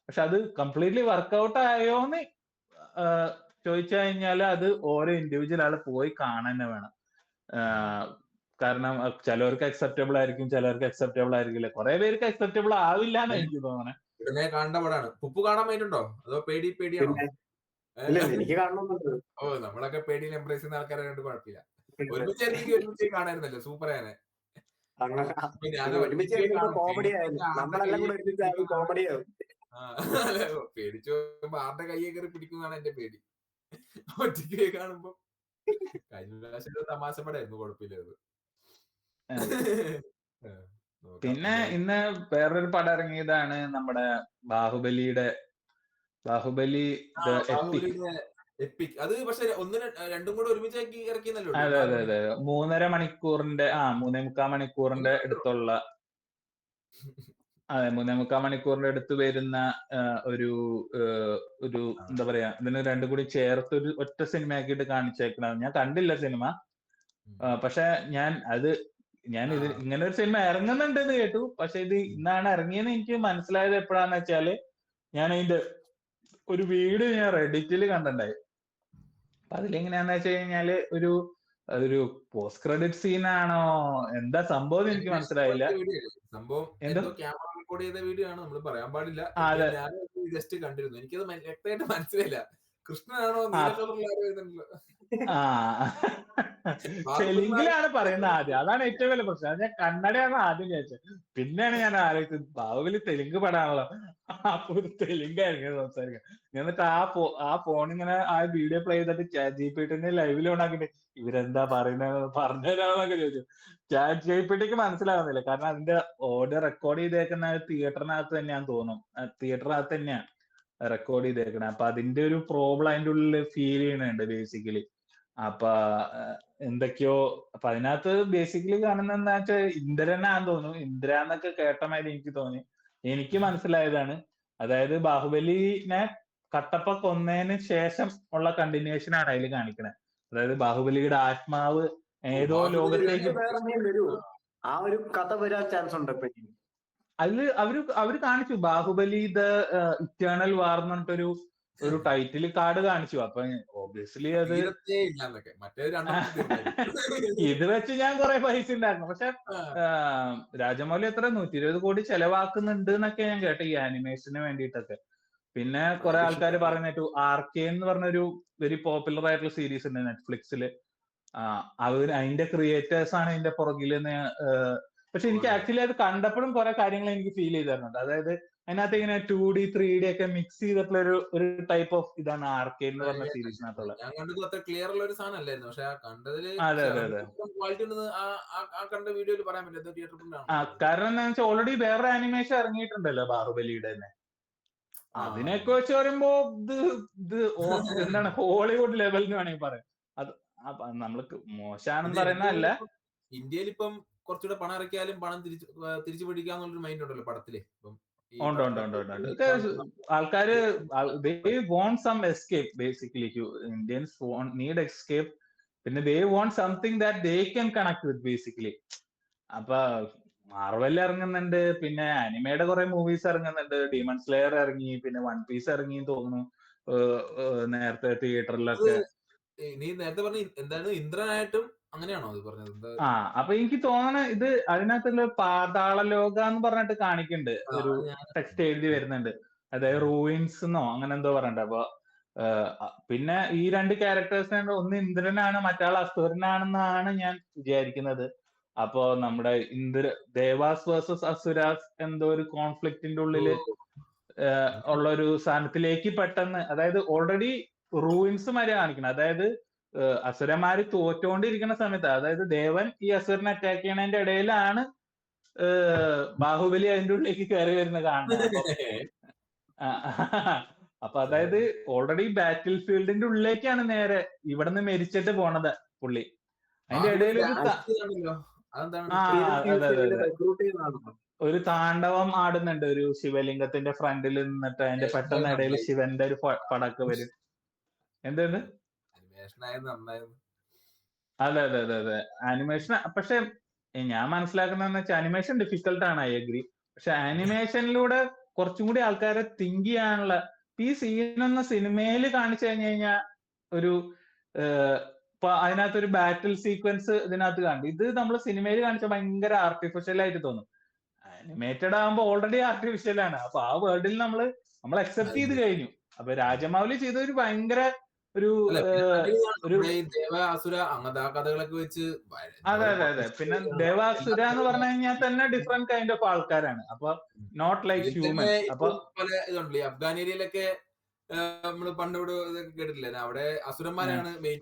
പക്ഷെ അത് കംപ്ലീറ്റ്ലി വർക്ക്ഔട്ട് ആയോന്ന് ചോദിച്ചു കഴിഞ്ഞാൽ അത് ഓരോ ഇൻഡിവിജ്വൽ ആള് പോയി കാണാൻ വേണം. കാരണം ചിലവർക്ക് അക്സെപ്റ്റബിൾ ആയിരിക്കും, ചിലവർക്ക് അക്സെപ്റ്റബിൾ ആയിരിക്കില്ല, കുറെ പേർക്ക് അക്സെപ്റ്റബിൾ ആവില്ല എന്ന് എനിക്ക് തോന്നണേ. ഉടനെ കാണേണ്ട പടാണ്. ഉപ്പ് കാണാൻ വേണ്ടിട്ടുണ്ടോ അതോ പേടിയാണോ? എനിക്ക് കാണണമെന്നുണ്ട്. ഓ, നമ്മളൊക്കെ പേടിയിൽ എംപ്രൈസ് ചെയ്യുന്ന ആൾക്കാരെ കണ്ട് കുഴപ്പമില്ല. ഒരുമിച്ച് കാണായിരുന്നല്ലോ, സൂപ്പർ ആയനെ. ഒരുമിച്ച് കോമഡി ആയിരുന്നു, നമ്മളെല്ലാം കൂടെ ഒരുമിച്ച് കോമഡി ആവും. പേടിച്ചു നോക്കുമ്പോ ആരുടെ കയ്യെ കയറി പിടിക്കുന്നതാണ് എന്റെ പേടി. ഒറ്റയ്ക്ക് കാണുമ്പോ കഴിഞ്ഞ പ്രാവശ്യം തമാശ പടായിരുന്നു, കുഴപ്പമില്ലായിരുന്നു. പിന്നെ ഇന്ന് വേറൊരു പടം ഇറങ്ങിയതാണ് നമ്മുടെ ബാഹുബലി എപ്പിക്. അത് പക്ഷെ രണ്ടും കൂടെ ഒരുമിച്ചാക്കി ഇറക്കിയെന്നല്ലോ. അതെ 3.5 മണിക്കൂറിന്റെ 3.25 മണിക്കൂറിന്റെ അടുത്തുള്ള 3.25 മണിക്കൂറിന്റെ അടുത്ത് വരുന്ന ഒരു എന്താ പറയാ, ഇതിന് രണ്ടും കൂടി ചേർത്ത് ഒരു ഒറ്റ സിനിമ ആക്കിയിട്ട് കാണിച്ചേക്കണം. ഞാൻ കണ്ടില്ല സിനിമ, പക്ഷെ ഞാൻ ഇത് ഇങ്ങനെ ഒരു സിനിമ ഇറങ്ങുന്നുണ്ടെന്ന് കേട്ടു. പക്ഷെ ഇത് ഇന്നാണ് ഇറങ്ങിയെന്ന് എനിക്ക് മനസ്സിലായത് എപ്പോഴാന്ന് വെച്ചാല്, ഞാൻ അതിന്റെ ഒരു വീഡിയോ ഞാൻ റെഡിറ്റിൽ കണ്ടിട്ടുണ്ടായി. അപ്പൊ അതിലെങ്ങനെയാന്ന് വെച്ച് കഴിഞ്ഞാല് അതൊരു പോസ്റ്റ് ക്രെഡിറ്റ് സീനാണോ എന്താ സംഭവം എനിക്ക് മനസ്സിലായില്ല. സംഭവം എന്തോ ക്യാമറ റെക്കോർഡ് ചെയ്ത വീഡിയോ ആണ്, നമ്മൾ പറയാൻ പാടില്ല. ഞാൻ ജസ്റ്റ് കണ്ടിരുന്നു, എനിക്കത് വ്യക്തമായിട്ട് മനസ്സിലായില്ല. കൃഷ്ണനാണോ തെലുങ്കിലാണ് പറയുന്നത് ആദ്യം, അതാണ് ഏറ്റവും വലിയ പ്രശ്നം. അത് ഞാൻ കന്നഡയാണ് ആദ്യം ചോദിച്ചത്, പിന്നെയാണ് ഞാൻ ആലോചിച്ചത് ബാഹുബലി തെലുങ്ക് പടാണല്ലോ, അപ്പൊ തെലുങ്കായിരിക്കും സംസാരിക്കുക. എന്നിട്ട് ആ ഫോണിങ്ങനെ ആ വീഡിയോ പ്ലേ ചെയ്തിട്ട് ChatGPT ലൈവിൽ ഓണാക്കിട്ട് ഇവരെന്താ പറയുന്നത് പറഞ്ഞുതരാന്നൊക്കെ ചോദിച്ചു. ChatGPTക്ക് മനസ്സിലാവുന്നില്ല, കാരണം അതിന്റെ ഓഡിയോ റെക്കോർഡ് ചെയ്തേക്കുന്ന തിയേറ്ററിനകത്ത് തന്നെയാന്ന് തോന്നും, തിയേറ്ററിനകത്ത് തന്നെയാണ് റെക്കോർഡ് ചെയ്തേക്കണേ. അപ്പൊ അതിന്റെ ഒരു പ്രോബ്ലം അതിന്റെ ഉള്ളിൽ ഫീൽ ചെയ്യണുണ്ട് ബേസിക്കലി. അപ്പൊ എന്തൊക്കെയോ അപ്പൊ അതിനകത്ത് ബേസിക്കലി കാണുന്ന എന്താ വെച്ചാൽ ഇന്ദ്രനാന്ന് തോന്നുന്നു, ഇന്ദ്ര എന്നൊക്കെ കേട്ടമാതിരി എനിക്ക് തോന്നി. എനിക്ക് മനസ്സിലായതാണ്, അതായത് ബാഹുബലിനെ കട്ടപ്പ കൊന്നതിന് ശേഷം ഉള്ള കണ്ടിന്യൂഷൻ ആണ് അതിൽ കാണിക്കണത്. അതായത് ബാഹുബലിയുടെ ആത്മാവ് ഏതോ ലോകത്തേക്ക് ആ ഒരു കഥ വരാൻ ചാൻസ് ഉണ്ട്. അതില് അവര് കാണിച്ചു ബാഹുബലി ദ ഇറ്റേണൽ വാർ എന്ന് പറഞ്ഞിട്ടൊരു ടൈറ്റിൽ കാർഡ് കാണിച്ചു. അപ്പൊ ഓബിയസ്ലി അത് ഇത് വെച്ച് ഞാൻ കുറെ പൈസ ഉണ്ടായിരുന്നു. പക്ഷെ രാജമൗലി എത്ര 120 കോടി ചെലവാക്കുന്നുണ്ട് എന്നൊക്കെ ഞാൻ കേട്ടു ഈ ആനിമേഷന് വേണ്ടിയിട്ടൊക്കെ. പിന്നെ കുറെ ആൾക്കാർ പറയുന്നേറ്റു ആർകെ എന്ന് പറഞ്ഞൊരു വെരി പോപ്പുലർ ആയിട്ടുള്ള സീരീസ് ഉണ്ട് നെറ്റ്ഫ്ലിക്സിൽ, അതിന്റെ ക്രിയേറ്റേഴ്സ് ആണ് ഇതിന്റെ പുറകിലെന്ന്. പക്ഷെ എനിക്ക് ആക്ച്വലി അത് കണ്ടപ്പോഴും കുറെ കാര്യങ്ങൾ എനിക്ക് ഫീൽ ചെയ്ത് തരുന്നുണ്ട്. അതായത് അതിനകത്ത് ഇങ്ങനെ 2D 3D ഒക്കെ മിക്സ് ചെയ്തിട്ടുള്ള ഒരു ടൈപ്പ് ഓഫ് ഇതാണ് ആർകെ എന്ന് പറഞ്ഞ സീരീസിനകത്തുള്ള. ഞാൻ കണ്ടത് അത്ര ക്ലിയർ ഉള്ള ഒരു സാധനം അല്ലായിരുന്നു, പക്ഷെ കണ്ടതില് ക്വാളിറ്റി ഉണ്ടെന്ന് കണ്ട വീഡിയോയിൽ പറയാൻ പറ്റില്ല. കാരണം എന്താ വെച്ചാൽ ഓൾറെഡി വേറെ ആനിമേഷൻ ഇറങ്ങിയിട്ടുണ്ടല്ലോ ബാഹുബലിയുടെ തന്നെ, അതിനൊക്കെ വെച്ച് പറയുമ്പോ ഇത് എന്താണ് ഹോളിവുഡ് ലെവലിന് വേണമെങ്കിൽ പറയാം. അത് നമ്മൾക്ക് മോശമാണെന്ന് പറയുന്നതല്ല. ഇന്ത്യയിൽ ഇപ്പം കുറച്ചുകൂടെ പണം ഇറക്കിയാലും പണം തിരിച്ചു പിടിക്കാന്നുള്ളൊരു മൈൻഡ് ഉണ്ടല്ലോ പടത്തില്. ഉണ്ട്. ആൾക്കാര് they want some escape basically. Indians need escape. പിന്നെ they want something that they can connect with basically. അപ്പൊ മാർവൽ ഇറങ്ങുന്നുണ്ട്, പിന്നെ അനിമയുടെ കുറെ മൂവീസ് ഇറങ്ങുന്നുണ്ട്, ഡീമൺ സ്ലെയർ ഇറങ്ങി, പിന്നെ വൺ പീസ് ഇറങ്ങി തോന്നുന്നു നേരത്തെ തിയേറ്ററിലൊക്കെ. നീ നേരത്തെ പറഞ്ഞ എന്താണ് ഇന്ദ്രനായിട്ടും അങ്ങനെയാണോ അത് പറഞ്ഞത്? അപ്പൊ എനിക്ക് തോന്നണ ഇത് അതിനകത്തുള്ള പാതാള ലോക എന്ന് പറഞ്ഞിട്ട് കാണിക്കുന്നുണ്ട്, ഒരു ടെക്സ്റ്റ് എഴുതി വരുന്നുണ്ട്. അതായത് റൂയിൻസ് എന്നോ അങ്ങനെ എന്തോ പറയണ്ട. അപ്പൊ പിന്നെ ഈ രണ്ട് ക്യാരക്ടേഴ്സ് ഒന്ന് ഇന്ദ്രനാണ്, മറ്റാൾ അസുരനാണെന്നാണ് ഞാൻ വിചാരിക്കുന്നത്. അപ്പോ നമ്മുടെ ദേവാസ് വേഴ്സസ് അസുരാസ് എന്തോ ഒരു കോൺഫ്ലിക്റ്റിന്റെ ഉള്ളില് ഉള്ള ഒരു സാധനത്തിലേക്ക് പെട്ടെന്ന്, അതായത് ഓൾറെഡി റൂയിൻസ് മാതിരി കാണിക്കണം. അതായത് അസുരന്മാര് തോറ്റോണ്ടിരിക്കുന്ന സമയത്ത്, അതായത് ദേവൻ ഈ അസുരനെ അറ്റാക്ക് ചെയ്യണതിന്റെ ഇടയിലാണ് ബാഹുബലി അതിന്റെ ഉള്ളിലേക്ക് കയറി വരുന്നത് കാണുന്നത്. അപ്പൊ അതായത് ഓൾറെഡി ബാറ്റിൽ ഫീൽഡിന്റെ ഉള്ളിലേക്കാണ് നേരെ ഇവിടുന്ന് മരിച്ചിട്ട് പോണത് പുള്ളി. അതിന്റെ ഇടയിൽ അതെന്താണ്? ഒരു താണ്ഡവം ആടുന്നുണ്ട് ഒരു ശിവലിംഗത്തിന്റെ ഫ്രണ്ടിൽ നിന്നിട്ട് അതിന്റെ പെട്ടെന്ന് ഇടയിൽ ശിവന്റെ ഒരു പടക്ക് വരും. എന്തെന്ന് അതെ അതെ അതെ അതെ ആനിമേഷൻ. പക്ഷെ ഞാൻ മനസ്സിലാക്കുന്നതെന്ന് വെച്ചാൽ ആനിമേഷൻ ഡിഫിക്കൽട്ട് ആണ്, ഐ അഗ്രി. പക്ഷെ ആനിമേഷനിലൂടെ കുറച്ചും കൂടി ആൾക്കാരെ തിങ്ക് ചെയ്യാനുള്ള ഈ സീനൊന്ന് സിനിമയിൽ കാണിച്ചു കഴിഞ്ഞു കഴിഞ്ഞാൽ ഒരു അതിനകത്തൊരു ബാറ്റിൽ സീക്വൻസ് ഇതിനകത്ത് കാണും. ഇത് നമ്മൾ സിനിമയിൽ കാണിച്ച ഭയങ്കര ആർട്ടിഫിഷ്യൽ ആയിട്ട് തോന്നും. ആനിമേറ്റഡ് ആകുമ്പോൾ ഓൾറെഡി ആർട്ടിഫിഷ്യൽ ആണ്. അപ്പൊ ആ വേൾഡിൽ നമ്മൾ അക്സെപ്റ്റ് ചെയ്ത് കഴിഞ്ഞു. അപ്പൊ രാജമൗലി ചെയ്ത ഒരു ഭയങ്കര ഒരു ദേവാസുര അങ്ങനത്തെ ആ കഥകളൊക്കെ വെച്ച് അതെ അതെ അതെ. പിന്നെ ദേവാസുര എന്ന് പറഞ്ഞു കഴിഞ്ഞാൽ തന്നെ ഡിഫറെന്റ് കൈൻഡ് ഓഫ് ആൾക്കാരാണ്. അപ്പൊ നോട്ട് ലൈക്ക് ഹ്യൂമൻ. അപ്പൊ പല ഇതുണ്ടല്ലേ അഫ്ഗാൻ ഏരിയയിലൊക്കെ നമ്മള് പണ്ട് ഇവിടെ കേട്ടിട്ടില്ലേ, അവിടെ അസുരന്മാരാണ് മെയിൻ.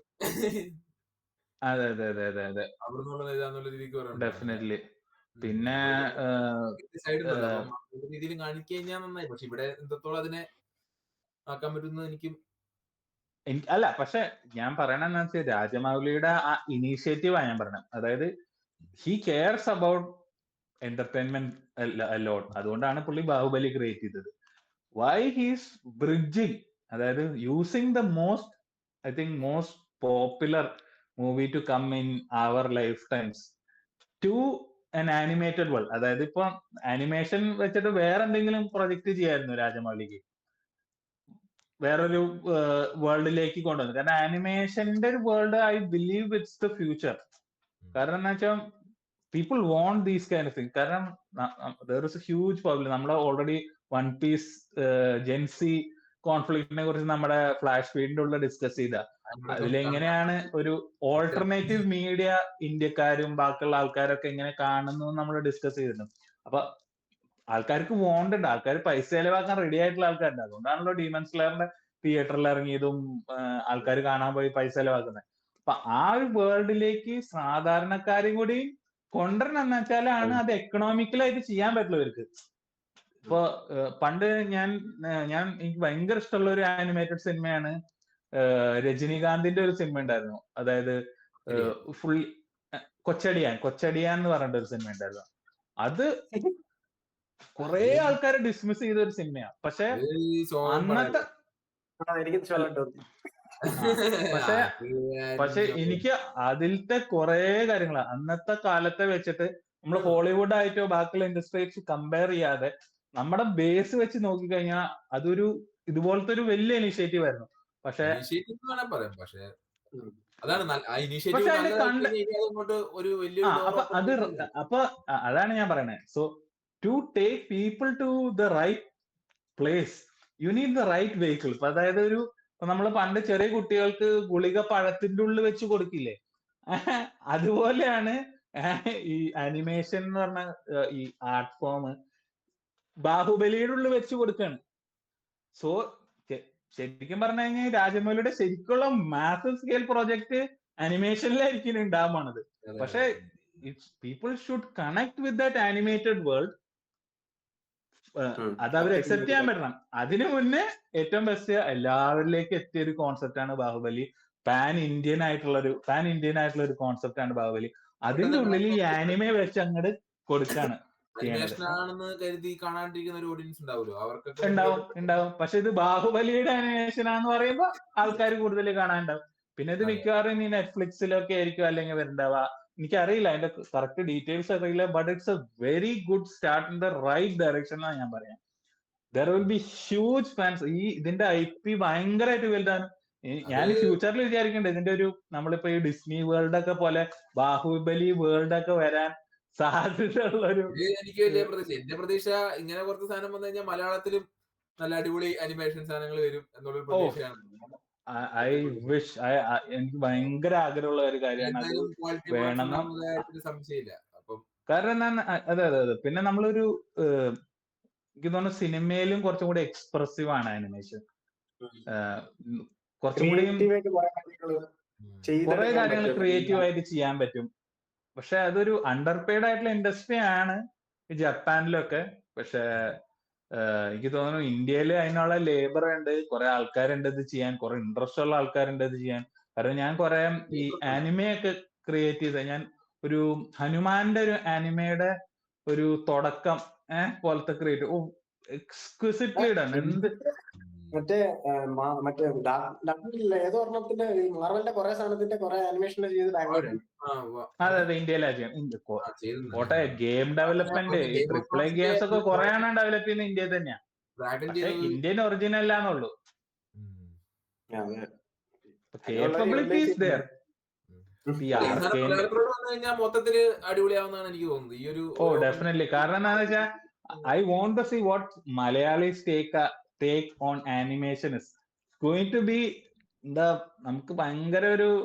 അതെ അതെ അതെ അതെ അതെ അവിടെ രീതിക്ക് ഡെഫിനറ്റ്ലി. പിന്നെ രീതിയിൽ കാണിച്ചു കഴിഞ്ഞാൽ നന്നായി. പക്ഷെ ഇവിടെ എത്രത്തോളം അതിനെ ആക്കാൻ പറ്റുന്ന എനിക്കും അല്ല. പക്ഷെ ഞാൻ പറയണെന്ന് വെച്ചാൽ രാജമൗലിയുടെ ആ ഇനീഷ്യേറ്റീവാണ് ഞാൻ പറഞ്ഞത്. അതായത് he cares about entertainment a lot. അതുകൊണ്ടാണ് പുള്ളി ബാഹുബലി ക്രിയേറ്റ് ചെയ്തത്. വൈ ഹീസ് ബ്രിഡ്ജിങ്, അതായത് using the most I think most popular movie to come in our lifetimes to an animated world. അതായത് ഇപ്പൊ ആനിമേഷൻ വെച്ചിട്ട് വേറെ എന്തെങ്കിലും പ്രൊജക്ട് ചെയ്യായിരുന്നു രാജമൗലിക്ക്, വേറൊരു വേൾഡിലേക്ക് കൊണ്ടുവന്നു. കാരണം ആനിമേഷന്റെ ഒരു world I believe it's the future. കാരണം എന്താ വെച്ചാൽ people want these kind of thing. കാരണം there is a huge problem. നമ്മളെ ഓൾറെഡി വൺ പീസ് ജെൻസി കോൺഫ്ലിക്റ്റിനെ കുറിച്ച് നമ്മുടെ ഫ്ലാഷ് ഫീഡിന്റെ ഉള്ളിൽ ഡിസ്കസ് ചെയ്ത അതിലെങ്ങനെയാണ് ഒരു ഓൾട്ടർനേറ്റീവ് മീഡിയ ഇന്ത്യക്കാരും ബാക്കിയുള്ള ആൾക്കാരൊക്കെ എങ്ങനെ കാണുന്നു നമ്മൾ ഡിസ്കസ് ചെയ്തിട്ടുണ്ട്. അപ്പൊ ആൾക്കാർക്ക് വോണ്ടുണ്ട്, ആൾക്കാർ പൈസ ചെലവാക്കാൻ റെഡി ആയിട്ടുള്ള ആൾക്കാരുണ്ട്. അതുകൊണ്ടാണല്ലോ ഡീമൺ സ്ലെയറിന്റെ തിയേറ്ററിൽ ഇറങ്ങിയതും ആൾക്കാർ കാണാൻ പോയി പൈസ ചെലവാക്കുന്നത്. അപ്പൊ ആ ഒരു വേൾഡിലേക്ക് സാധാരണക്കാരും കൂടി കൊണ്ടുവരണം വെച്ചാലാണ് അത് എക്കണോമിക്കലായിട്ട് ചെയ്യാൻ പറ്റുള്ളൂ ഇവർക്ക്. ഇപ്പൊ പണ്ട് ഞാൻ എനിക്ക് ഭയങ്കര ഇഷ്ടമുള്ള ഒരു ആനിമേറ്റഡ് സിനിമയാണ് രജനീകാന്തിന്റെ ഒരു സിനിമ ഉണ്ടായിരുന്നു. അതായത് ഫുൾ കൊച്ചടിയാൻ എന്ന് പറഞ്ഞിട്ട് ഒരു സിനിമ ഉണ്ടായിരുന്നു. അത് കുറെ ആൾക്കാരെ ഡിസ്മിസ് ചെയ്ത ഒരു സിനിമയാണ്. പക്ഷെ അന്നത്തെ പക്ഷെ എനിക്ക് അതിലത്തെ കുറെ കാര്യങ്ങൾ അന്നത്തെ കാലത്തെ വെച്ചിട്ട് നമ്മൾ ഹോളിവുഡ് ആയിട്ടോ ബാക്കിയുള്ള ഇൻഡസ്ട്രീസ് കമ്പയർ ചെയ്യാതെ നമ്മുടെ ബേസ് വെച്ച് നോക്കിക്കഴിഞ്ഞാൽ അതൊരു ഇതുപോലത്തെ ഒരു വലിയ ഇനിഷ്യേറ്റീവ് ആയിരുന്നു. പക്ഷെ അപ്പൊ അതാണ് ഞാൻ പറയണേ. So to take people to the right place you need the right vehicle. ഇപ്പൊ അതായത് നമ്മൾ പണ്ട് ചെറിയ കുട്ടികൾക്ക് ഗുളിക പഴത്തിന്റെ ഉള്ളിൽ വെച്ച് കൊടുക്കില്ലേ, അതുപോലെയാണ് ഈ അനിമേഷൻ എന്ന് പറഞ്ഞ ഈ ആർട്ട് ഫോം ബാഹുബലിയുടെ ഉള്ളിൽ വെച്ച് കൊടുക്കാണ്. സോ ശരിക്കും പറഞ്ഞു കഴിഞ്ഞാൽ രാജമൗലിയുടെ ശരിക്കുള്ള മാസീവ് സ്കെയിൽ പ്രോജക്ട് അനിമേഷനിലായിരിക്കും ഉണ്ടാവുന്നത്. പക്ഷെ people should connect with that animated world. അത് അവർ അക്സെപ്റ്റ് ചെയ്യാൻ പറ്റണം. അതിനു മുന്നേ ഏറ്റവും ബെസ്റ്റ് എല്ലാവരിലേക്ക് എത്തിയ ഒരു കോൺസെപ്റ്റ് ആണ് ബാഹുബലി. പാൻ ഇന്ത്യൻ ആയിട്ടുള്ള ഒരു കോൺസെപ്റ്റ് ആണ് ബാഹുബലി. അതിന്റെ ഉള്ളിൽ ഈ ആനിമെ വെച്ച് അങ്ങോട്ട് കൊടുക്കാണ് ഉണ്ടാവും. പക്ഷെ ഇത് ബാഹുബലിയുടെ ആനിമേഷനാന്ന് പറയുമ്പോ ആൾക്കാർ കൂടുതൽ കാണാനുണ്ടാവും. പിന്നെ ഇത് മിക്കവാറും ഈ നെറ്റ്ഫ്ലിക്സിലൊക്കെ ആയിരിക്കും അല്ലെങ്കിൽ വരുന്നുണ്ടാവുക. എനിക്കറിയില്ല, അതിന്റെ കറക്റ്റ് ഡീറ്റെയിൽസ് അറിയില്ല. But it's a very good start in the right direction എന്നാണ് ഞാൻ പറയാം. There will be huge fans. ഇതിന്റെ IP ഭയങ്കരമായിട്ട് വലുതാണ്. ഞാൻ ഫ്യൂച്ചറിൽ വിചാരിക്കണ്ടേ ഇതിന്റെ ഒരു നമ്മളിപ്പോ ഈ ഡിസ്നി വേൾഡ് ഒക്കെ പോലെ ബാഹുബലി വേൾഡ് ഒക്കെ വരാൻ സാധ്യതയുള്ള ഒരു എനിക്ക് വലിയ പ്രതീക്ഷ. എന്റെ പ്രതീക്ഷ ഇങ്ങനെ കുറച്ച് സാധനം വന്നു കഴിഞ്ഞാൽ മലയാളത്തിലും നല്ല അടിപൊളി അനിമേഷൻ സാധനങ്ങൾ വരും എന്നുള്ളൊരു പ്രതീക്ഷയാണ്. എനിക്ക് ഭയങ്കര ആഗ്രഹമുള്ള ഒരു കാര്യമാണ് അത് വേണമെന്ന്. സംശയമില്ല. അപ്പം കാരണം അതെ അതെ അതെ. പിന്നെ നമ്മളൊരു എനിക്ക് തോന്നുന്നു സിനിമയിലും കുറച്ചും കൂടി എക്സ്പ്രസീവ് ആണ് ആനിമേഷൻ. കുറച്ചും കൂടി കുറെ കാര്യങ്ങൾ ക്രിയേറ്റീവ് ആയിട്ട് ചെയ്യാൻ പറ്റും. പക്ഷെ അതൊരു അണ്ടർ പെയ്ഡ് ആയിട്ടുള്ള ഇൻഡസ്ട്രി ആണ് ഈ ജപ്പാനിലൊക്കെ. പക്ഷെ എനിക്ക് തോന്നുന്നു ഇന്ത്യയിൽ അതിനുള്ള ലേബർ ഉണ്ട്, കുറെ ആൾക്കാരുണ്ട് ഇത് ചെയ്യാൻ, കുറെ ഇൻട്രസ്റ്റ് ഉള്ള ആൾക്കാരുണ്ട് ഇത് ചെയ്യാൻ. കാരണം ഞാൻ കുറെ ഈ ആനിമയൊക്കെ ക്രിയേറ്റ് ചെയ്ത, ഞാൻ ഒരു ഹനുമാന്റെ ഒരു ആനിമയുടെ ഒരു തുടക്കം പോലത്തെ ക്രിയേറ്റ് എക്സ്ക്വിസിറ്റ്ലി ഡൺ. എന്ത് മറ്റേ ഏതോ ഒരെണ്ണത്തിന്റെ മാർവലിന്റെ കുറെ സാധനത്തിന്റെ കുറെ ആനിമേഷൻ ചെയ്ത് ബാംഗ്ലൂരാണ്. അതെ അതെ, ഇന്ത്യയിലാ ചെയ്യാം. കോട്ടെ ഗെയിം ഡെവലപ്മെന്റ്, ഈ ട്രിപ്പിൾ എ ഗെയിംസ് ഒക്കെ കുറെ എണ്ണം ഡെവലപ്പ് ചെയ്യുന്ന ഇന്ത്യയിൽ തന്നെയാ. പക്ഷെ ഇന്ത്യൻ ഒറിജിനൽ അല്ലാന്നുള്ളൂ. Capability is there. മൊത്തത്തില് അടിപൊളിയാവുന്നതാണ് എനിക്ക് തോന്നുന്നത് ഈ ഒരു. Oh definitely. കാരണം എന്താണെന്ന് വെച്ചാൽ I want to see what Malayalees take on animation is going to be എന്താ, നമുക്ക് ഭയങ്കര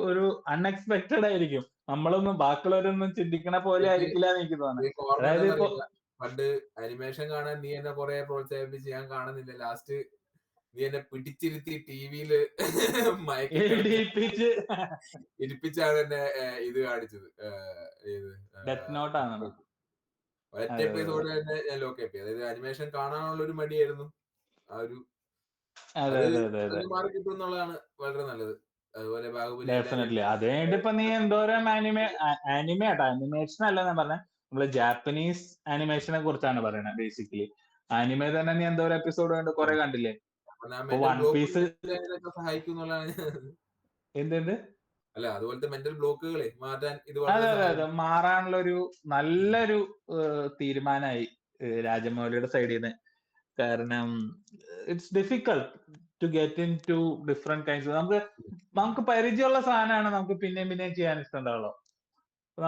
ഒരു അൺഎക്സ്പെക്ടഡ് ആയിരിക്കും. നമ്മളൊന്നും ബാക്കിയുള്ളവരൊന്നും ചിന്തിക്കണ പോലെ ആയിരിക്കില്ല എന്ന് എനിക്ക് തോന്നുന്നത്. അതായത് ഇപ്പൊ പണ്ട് അനിമേഷൻ കാണാൻ നീ എന്നെ കുറെ പ്രോത്സാഹിപ്പിച്ച് ഞാൻ കാണുന്നില്ല, ലാസ്റ്റ് നീ എന്നെ പിടിച്ചിരുത്തി ടിവിയില് ഇരിപ്പിച്ചാണ് എന്നെ ഇത് കാണിച്ചത്. ഡെത്ത് നോട്ട് ആണ് ഒറ്റ എപ്പിസോഡ് തന്നെ ഞാൻ ലോക്ക് ആക്കി. അതായത് അനിമേഷൻ കാണാനുള്ള ഒരു മടിയായിരുന്നു. ആ ഒരു മാറി കിട്ടും എന്നുള്ളതാണ് വളരെ നല്ലത്. അതുപോലെ ഡെഫിനറ്റ്ലി. അതുകഴിഞ്ഞിട്ടിപ്പൊ നീ എന്തോരം ആനിമേഷൻ അല്ല ഞാൻ പറഞ്ഞ, നമ്മള് ജാപ്പനീസ് ആനിമേഷനെ കുറിച്ചാണ് പറയുന്നത്. ബേസിക്കലി ആനിമേ തന്നെ നീ എന്തോരം എപ്പിസോഡ് കൊണ്ട് കുറെ കണ്ടില്ലേ. വൺ പീസ് എന്ത് അല്ല, അതുപോലത്തെ മെന്റൽ ബ്ലോക്കുകളെ മാറ്റാൻ ഇത് അതെ അതെ അതെ, മാറാനുള്ള ഒരു നല്ലൊരു തീരുമാനമായി രാജമൗലിയുടെ സൈഡിൽ നിന്ന്. കാരണം it's difficult to get into different kinds. നമുക്ക് പരിചയമുള്ള സാധനമാണ് നമുക്ക് പിന്നെയും പിന്നെയും ചെയ്യാൻ ഇഷ്ടമുണ്ടാവുള്ളൂ.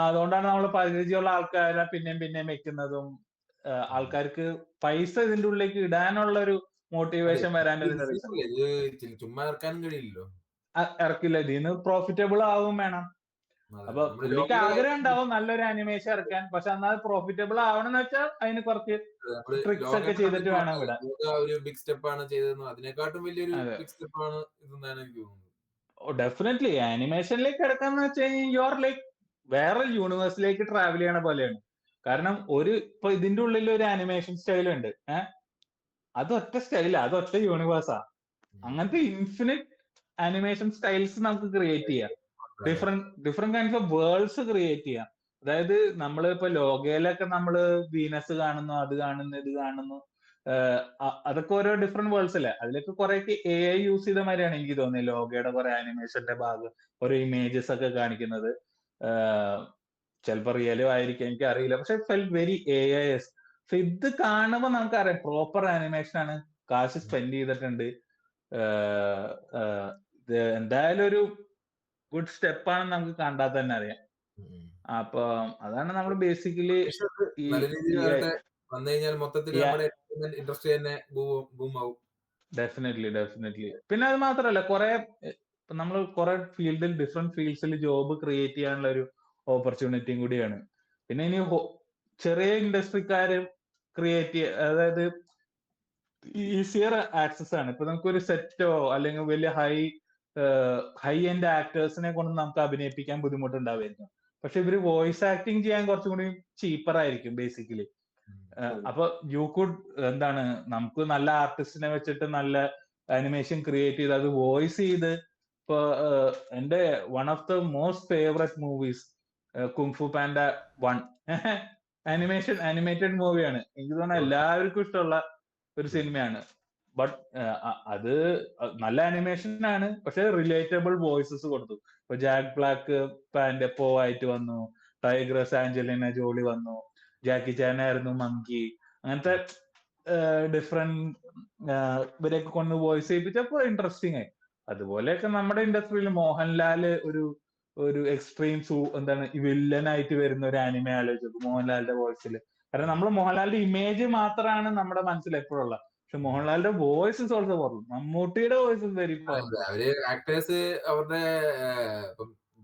അതുകൊണ്ടാണ് നമ്മൾ പരിചയമുള്ള ആൾക്കാരെ പിന്നെയും വെക്കുന്നതും. ആൾക്കാർക്ക് പൈസ ഇതിന്റെ ഉള്ളിലേക്ക് ഇടാനുള്ള ഒരു മോട്ടിവേഷൻ വരാൻ ചുമ്മാ ഇറക്കാനും കഴിയില്ലല്ലോ. ഇറക്കില്ല, ഇതിന് പ്രോഫിറ്റബിൾ ആവും വേണം. അപ്പൊ പുള്ളിക്ക് ആഗ്രഹം ഉണ്ടാവും നല്ലൊരു അനിമേഷൻ ഇറക്കാൻ, പക്ഷെ എന്നാൽ പ്രോഫിറ്റബിൾ ആവണം എന്ന് വെച്ചാൽ അതിന് കുറച്ച് ട്രിക്സ് ഒക്കെ ചെയ്തിട്ട് വേണം വിടാൻ. ഒരു ബിഗ് സ്റ്റെപ്പ് ആണ് ചെയ്തതെന്നോ അതിനെക്കാട്ടും വലിയൊരു ബിഗ് സ്റ്റെപ്പ് ആണ് ഇതെന്നാണ് എനിക്ക് തോന്നുന്നത്. ഡെഫിനറ്റ്ലി ആനിമേഷനിലേക്ക് കിടക്കാന്ന് വെച്ച് കഴിഞ്ഞാൽ യുവർ ലൈക്ക് വേറെ യൂണിവേഴ്സിലേക്ക് ട്രാവൽ ചെയ്യണ പോലെയാണ്. കാരണം ഇപ്പൊ ഇതിന്റെ ഉള്ളിൽ ഒരു ആനിമേഷൻ സ്റ്റൈൽ ഉണ്ട്, അതൊറ്റ സ്റ്റൈലാ, അതൊറ്റ യൂണിവേഴ്സാ. അങ്ങനത്തെ ഇൻഫിനിറ്റ് ആനിമേഷൻ സ്റ്റൈൽസ് നമുക്ക് ക്രിയേറ്റ് ചെയ്യാം. Different kinds of worlds create ചെയ്യാം. അതായത് നമ്മൾ ഇപ്പൊ ലോകയിലൊക്കെ നമ്മള് വീനസ് കാണുന്നു, അത് കാണുന്നു, ഇത് കാണുന്നു, അതൊക്കെ ഓരോ ഡിഫറെന്റ് വേൾഡ്സ് അല്ലേ. അതിലൊക്കെ കുറെ AI യൂസ് ചെയ്ത മാതിരിയാണ് എനിക്ക് തോന്നുന്നത് ലോകയുടെ കുറെ ആനിമേഷന്റെ ഭാഗം, ഓരോ ഇമേജസ് ഒക്കെ കാണിക്കുന്നത്. ചിലപ്പോൾ റിയലും ആയിരിക്കും, എനിക്ക് അറിയില്ല. പക്ഷെ ഫെൽറ്റ് വെരി AIS. ഇത് കാണുമ്പോൾ നമുക്കറിയാം പ്രോപ്പർ ആനിമേഷൻ ആണ്, കാശ് സ്പെൻഡ് ചെയ്തിട്ടുണ്ട്. ഇത് എന്തായാലും ഒരു ഗുഡ് സ്റ്റെപ്പാണെന്ന് നമുക്ക് കണ്ടാൽ തന്നെ അറിയാം. അപ്പൊ അതാണ് നമ്മൾ ബേസിക്കലി ഡെഫിനറ്റ്ലി. പിന്നെ അത് മാത്രല്ല നമ്മൾ കുറെ ഡിഫറെന്റ് ഫീൽഡ്സിൽ ജോബ് ക്രിയേറ്റ് ചെയ്യാനുള്ള ഒരു ഓപ്പർച്യൂണിറ്റിയും കൂടിയാണ്. പിന്നെ ഇനി ചെറിയ ഇൻഡസ്ട്രിക്കാര് ക്രിയേറ്റ് അതായത് ഈസിയർ ആക്സസ് ആണ്. ഇപ്പൊ നമുക്കൊരു സെറ്റോ അല്ലെങ്കിൽ വലിയ ഹൈ എൻഡ് ആക്ടേഴ്സിനെ കൊണ്ട് നമുക്ക് അഭിനയിപ്പിക്കാൻ ബുദ്ധിമുട്ടുണ്ടാവുമായിരിക്കും. പക്ഷെ ഇവര് വോയിസ് ആക്ടിങ് ചെയ്യാൻ കുറച്ചും കൂടി ചീപ്പർ ആയിരിക്കും ബേസിക്കലി. അപ്പൊ നമുക്ക് നല്ല ആർട്ടിസ്റ്റിനെ വെച്ചിട്ട് നല്ല അനിമേഷൻ ക്രിയേറ്റ് ചെയ്ത് അത് വോയിസ് ചെയ്ത്, ഇപ്പൊ എന്റെ one of the most favourite movies kung fu panda 1 animated മൂവിയാണ്. എനിക്ക് തോന്നുന്നു എല്ലാവർക്കും ഇഷ്ടമുള്ള ഒരു സിനിമയാണ്. ബട്ട് അത് നല്ല അനിമേഷൻ ആണ്, പക്ഷെ റിലേറ്റബിൾ വോയിസസ് കൊടുത്തു. ഇപ്പൊ ജാക്ക് ബ്ലാക്ക് പാൻഡ് ആയിട്ട് വന്നു, ടൈഗ്രസ് ആഞ്ചലിന ജോളി വന്നു, ജാക്കി ചാൻ ആയിരുന്നു മങ്കി. അങ്ങനത്തെ ഡിഫറെന്റ് ഇവരെയൊക്കെ കൊണ്ട് വോയിസ് ചെയ്യിപ്പിച്ചപ്പോ ഇൻട്രസ്റ്റിംഗ് ആയി. അതുപോലെയൊക്കെ നമ്മുടെ ഇൻഡസ്ട്രിയിൽ മോഹൻലാല് ഒരു എക്സ്ട്രീം വില്ലനായിട്ട് വരുന്ന ഒരു ആനിമ ആലോചിച്ചു മോഹൻലാലിന്റെ വോയിസിൽ. കാരണം നമ്മൾ മോഹൻലാലിന്റെ ഇമേജ് മാത്രമാണ് നമ്മുടെ മനസ്സിൽ എപ്പോഴുള്ള, പക്ഷെ മോഹൻലാലിന്റെ വോയിസ് ഇസ് ഓൾസോ പവർഫുൾ. മമ്മൂട്ടിയുടെ വോയിസ് ഇസ് വെരി പവർഫുൾ. അവര് ആക്ടേഴ്സ് അവരുടെ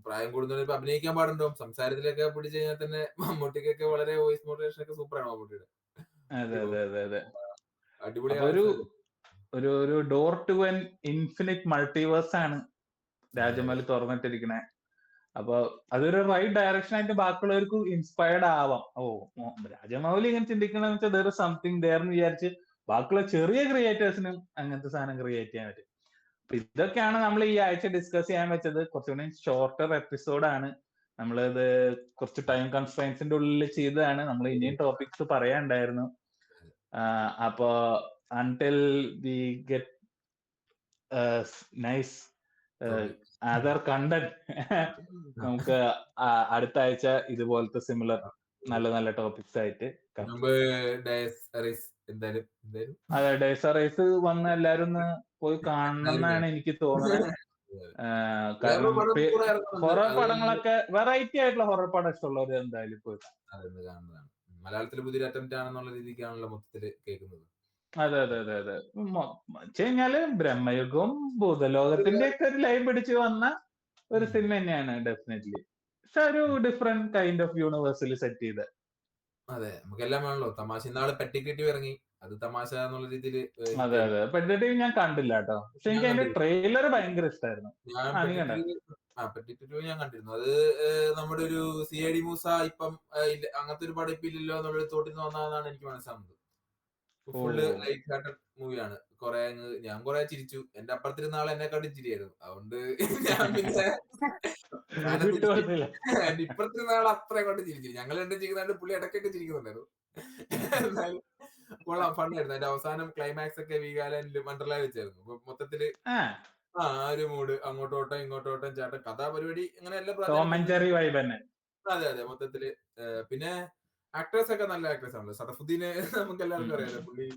പ്രായം കൂടുതൽ അഭിനയിക്കാൻ പാടുണ്ടോ, സംസാരത്തിലൊക്കെ പിടിച്ചു കഴിഞ്ഞാൽ തന്നെ മമ്മൂട്ടിക്കൊക്കെ വളരെ വോയിസ് മോഡുലേഷൻ ഒക്കെ സൂപ്പറാണ് മമ്മൂട്ടിയുടെ. അതെ. അടിപൊളിയാണ്. ഒരു door to an infinite multiverse ആണ് രാജമൗലി തുറന്നിട്ടിരിക്കണേ. അപ്പൊ അതൊരു റൈറ്റ് ഡയറക്ഷൻ ആയിട്ട് ബാക്കിയുള്ളവർക്ക് ഇൻസ്പയർഡ് ആവാം. രാജമൗലി ഇങ്ങനെ ചിന്തിക്കണമെന്ന് വെച്ചാൽ സംതിങ് ദയർ എന്ന് വിചാരിച്ച് ബാക്കിയുള്ള ചെറിയ ക്രിയേറ്റേഴ്സിനും അങ്ങനത്തെ സാധനം ക്രിയേറ്റ് ചെയ്യാൻ പറ്റും. അപ്പൊ ഇതൊക്കെയാണ് നമ്മൾ ഈ ആഴ്ച ഡിസ്കസ് ചെയ്യാൻ വെച്ചത്. കുറച്ചുകൂടി ഷോർട്ടർ എപ്പിസോഡാണ്. നമ്മളിത് കുറച്ച് ടൈം കൺസ്ട്രെയിൻസിന്റെ ഉള്ളിൽ ചെയ്തതാണ്. നമ്മൾ ഇനിയും ടോപ്പിക്സ് പറയാനുണ്ടായിരുന്നു. അപ്പോ until we get nice other content, നമുക്ക് അടുത്ത ആഴ്ച ഇതുപോലത്തെ സിമിലർ നല്ല നല്ല ടോപ്പിക്സ് ആയിട്ട് അതെ ഡേസ റേസ് വന്ന് എല്ലാരും ഒന്ന് പോയി കാണണം എന്നാണ് എനിക്ക് തോന്നുന്നത്. കാരണം ഹൊറർ പടങ്ങളൊക്കെ വെറൈറ്റി ആയിട്ടുള്ള ഹൊറർ പടം ഇഷ്ടമുള്ളവർ എന്തായാലും പോയി മലയാളത്തിൽ പുതിയൊരു അറ്റംപ്റ്റ് ആണെന്നുള്ള രീതിക്കാണല്ലോ മൊത്തത്തില് കേൾക്കുന്നത്. അതെ അതെ അതെ അതെ വെച്ചുകഴിഞ്ഞാല് ബ്രഹ്മയുഗവും ഭൂതലോകത്തിന്റെ ഒക്കെ ഒരു ലൈൻ പിടിച്ച് വന്ന ഒരു സിനിമ തന്നെയാണ് ഡെഫിനറ്റ്ലി. പക്ഷെ ഒരു ഡിഫറെന്റ് കൈൻഡ് ഓഫ് യൂണിവേഴ്സിൽ സെറ്റ് ചെയ്ത്. അതെ, നമുക്കെല്ലാം വേണല്ലോ തമാശ. ഇന്നാള് പെറ്റിക്രിയേറ്റീവ് ഇറങ്ങി, അത് തമാശ എന്നുള്ള രീതിയിൽ. അതെ അതെ പെറ്റിക്രിയേറ്റീവ് ഞാൻ കണ്ടില്ല കേട്ടോ, പക്ഷെ എനിക്ക് അതിന്റെ ട്രെയിലർ ഭയങ്കര ഇഷ്ടമായിരുന്നു. പെറ്റിക്രിയേറ്റീവ് ഞാൻ കണ്ടിരുന്നു. അത് നമ്മുടെ ഒരു CID മൂസ ഇപ്പം അങ്ങനത്തെ ഒരു പടം ഇപ്പൊ ഇല്ലല്ലോ എന്നുള്ളൊരു തോട്ടിൽ നിന്ന് വന്നതെന്നാണ് എനിക്ക് മനസ്സിലാവുന്നത്. ഫുള്ള് ലൈറ്റ് ഹാർട്ടഡ് മൂവിയാണ്. ഞാൻ കുറെ ചിരിച്ചു. എന്റെ അപ്പുറത്തിരുന്ന ആൾ എന്നെ കണ്ടി ചിരിയായിരുന്നു. അതുകൊണ്ട് ഞാൻ പിന്നെ എന്റെ ഇപ്പുറത്തിരുന്ന ആൾ അത്ര കൊണ്ട് ചിരിച്ചു. ഞങ്ങൾ രണ്ടും ചിരിക്കുന്നുണ്ട്, പുള്ളി ഇടയ്ക്കൊക്കെ ചിരിക്കുന്നുണ്ടായിരുന്നു. എന്നാലും കൊള്ളാം, ഫണ്ടായിരുന്നു. അതിന്റെ അവസാനം ക്ലൈമാക്സ് ഒക്കെ വീഗാലാൻഡിൽ വണ്ടർലാ വെച്ചായിരുന്നു. അപ്പൊ മൊത്തത്തില് ഒരു മൂഡ്, അങ്ങോട്ടോട്ടം ഇങ്ങോട്ടോട്ടം ചാട്ടം, കഥാപരിപാടി, അങ്ങനെ എല്ലാം. അതെ അതെ മൊത്തത്തില്. പിന്നെ ആക്ടേഴ്സ് ഒക്കെ നല്ല ആക്ടേഴ്സ് ആണല്ലോ. സറഫുദ്ദീനെ നമുക്ക് എല്ലാവർക്കും അറിയാലോ. പുള്ളി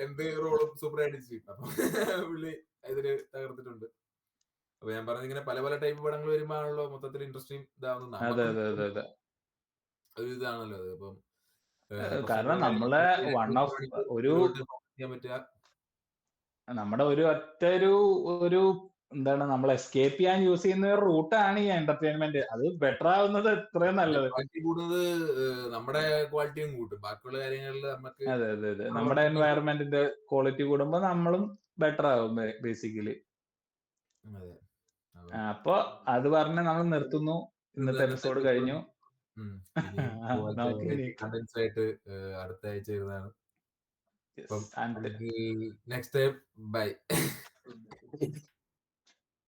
എന്ത് റോളും സൂപ്പറായിട്ട് ചെയ്യും. അപ്പൊ പുള്ളി ഇതില് തകർത്തിട്ടുണ്ട്. അപ്പൊ ഞാൻ പറഞ്ഞ ഇങ്ങനെ പല പല ടൈപ്പ് പടങ്ങൾ വരുമ്പോഴാണല്ലോ മൊത്തത്തിൽ ഇൻട്രസ്റ്റിംഗ് ഇതാവുന്നത്. ഒരു ഇതാണല്ലോ അത്. ഇപ്പം കാരണം നമ്മളെ നമ്മുടെ ഒരു ഒറ്റ ഒരു എന്താണ് നമ്മൾ എസ്കേപ്പ് ചെയ്യാൻ യൂസ് ചെയ്യുന്ന ഒരു റൂട്ടാണ് ഈ എന്റർടൈൻമെന്റ്. അത് ബെറ്റർ ആവുന്നത് എത്രയും നല്ലത്. കൂടുന്നത് നമ്മുടെ ക്വാളിറ്റിയും കൂട്ടും. ബാക്കിയുള്ള കാര്യങ്ങളിൽ നമുക്ക് അതെ അതെ അതെ നമ്മുടെ എൻവയറമെന്റിന്റെ ക്വാളിറ്റി കൂടുമ്പോ നമ്മളും ബെറ്റർ ആവും ബേസിക്കലി. അപ്പൊ അത് പറഞ്ഞ് നമ്മൾ നിർത്തുന്നു. ഇന്നത്തെ എപ്പിസോഡ് കഴിഞ്ഞു. ആയിട്ട് അടുത്ത ആഴ്ച വരുന്നതാണ്. Next time by.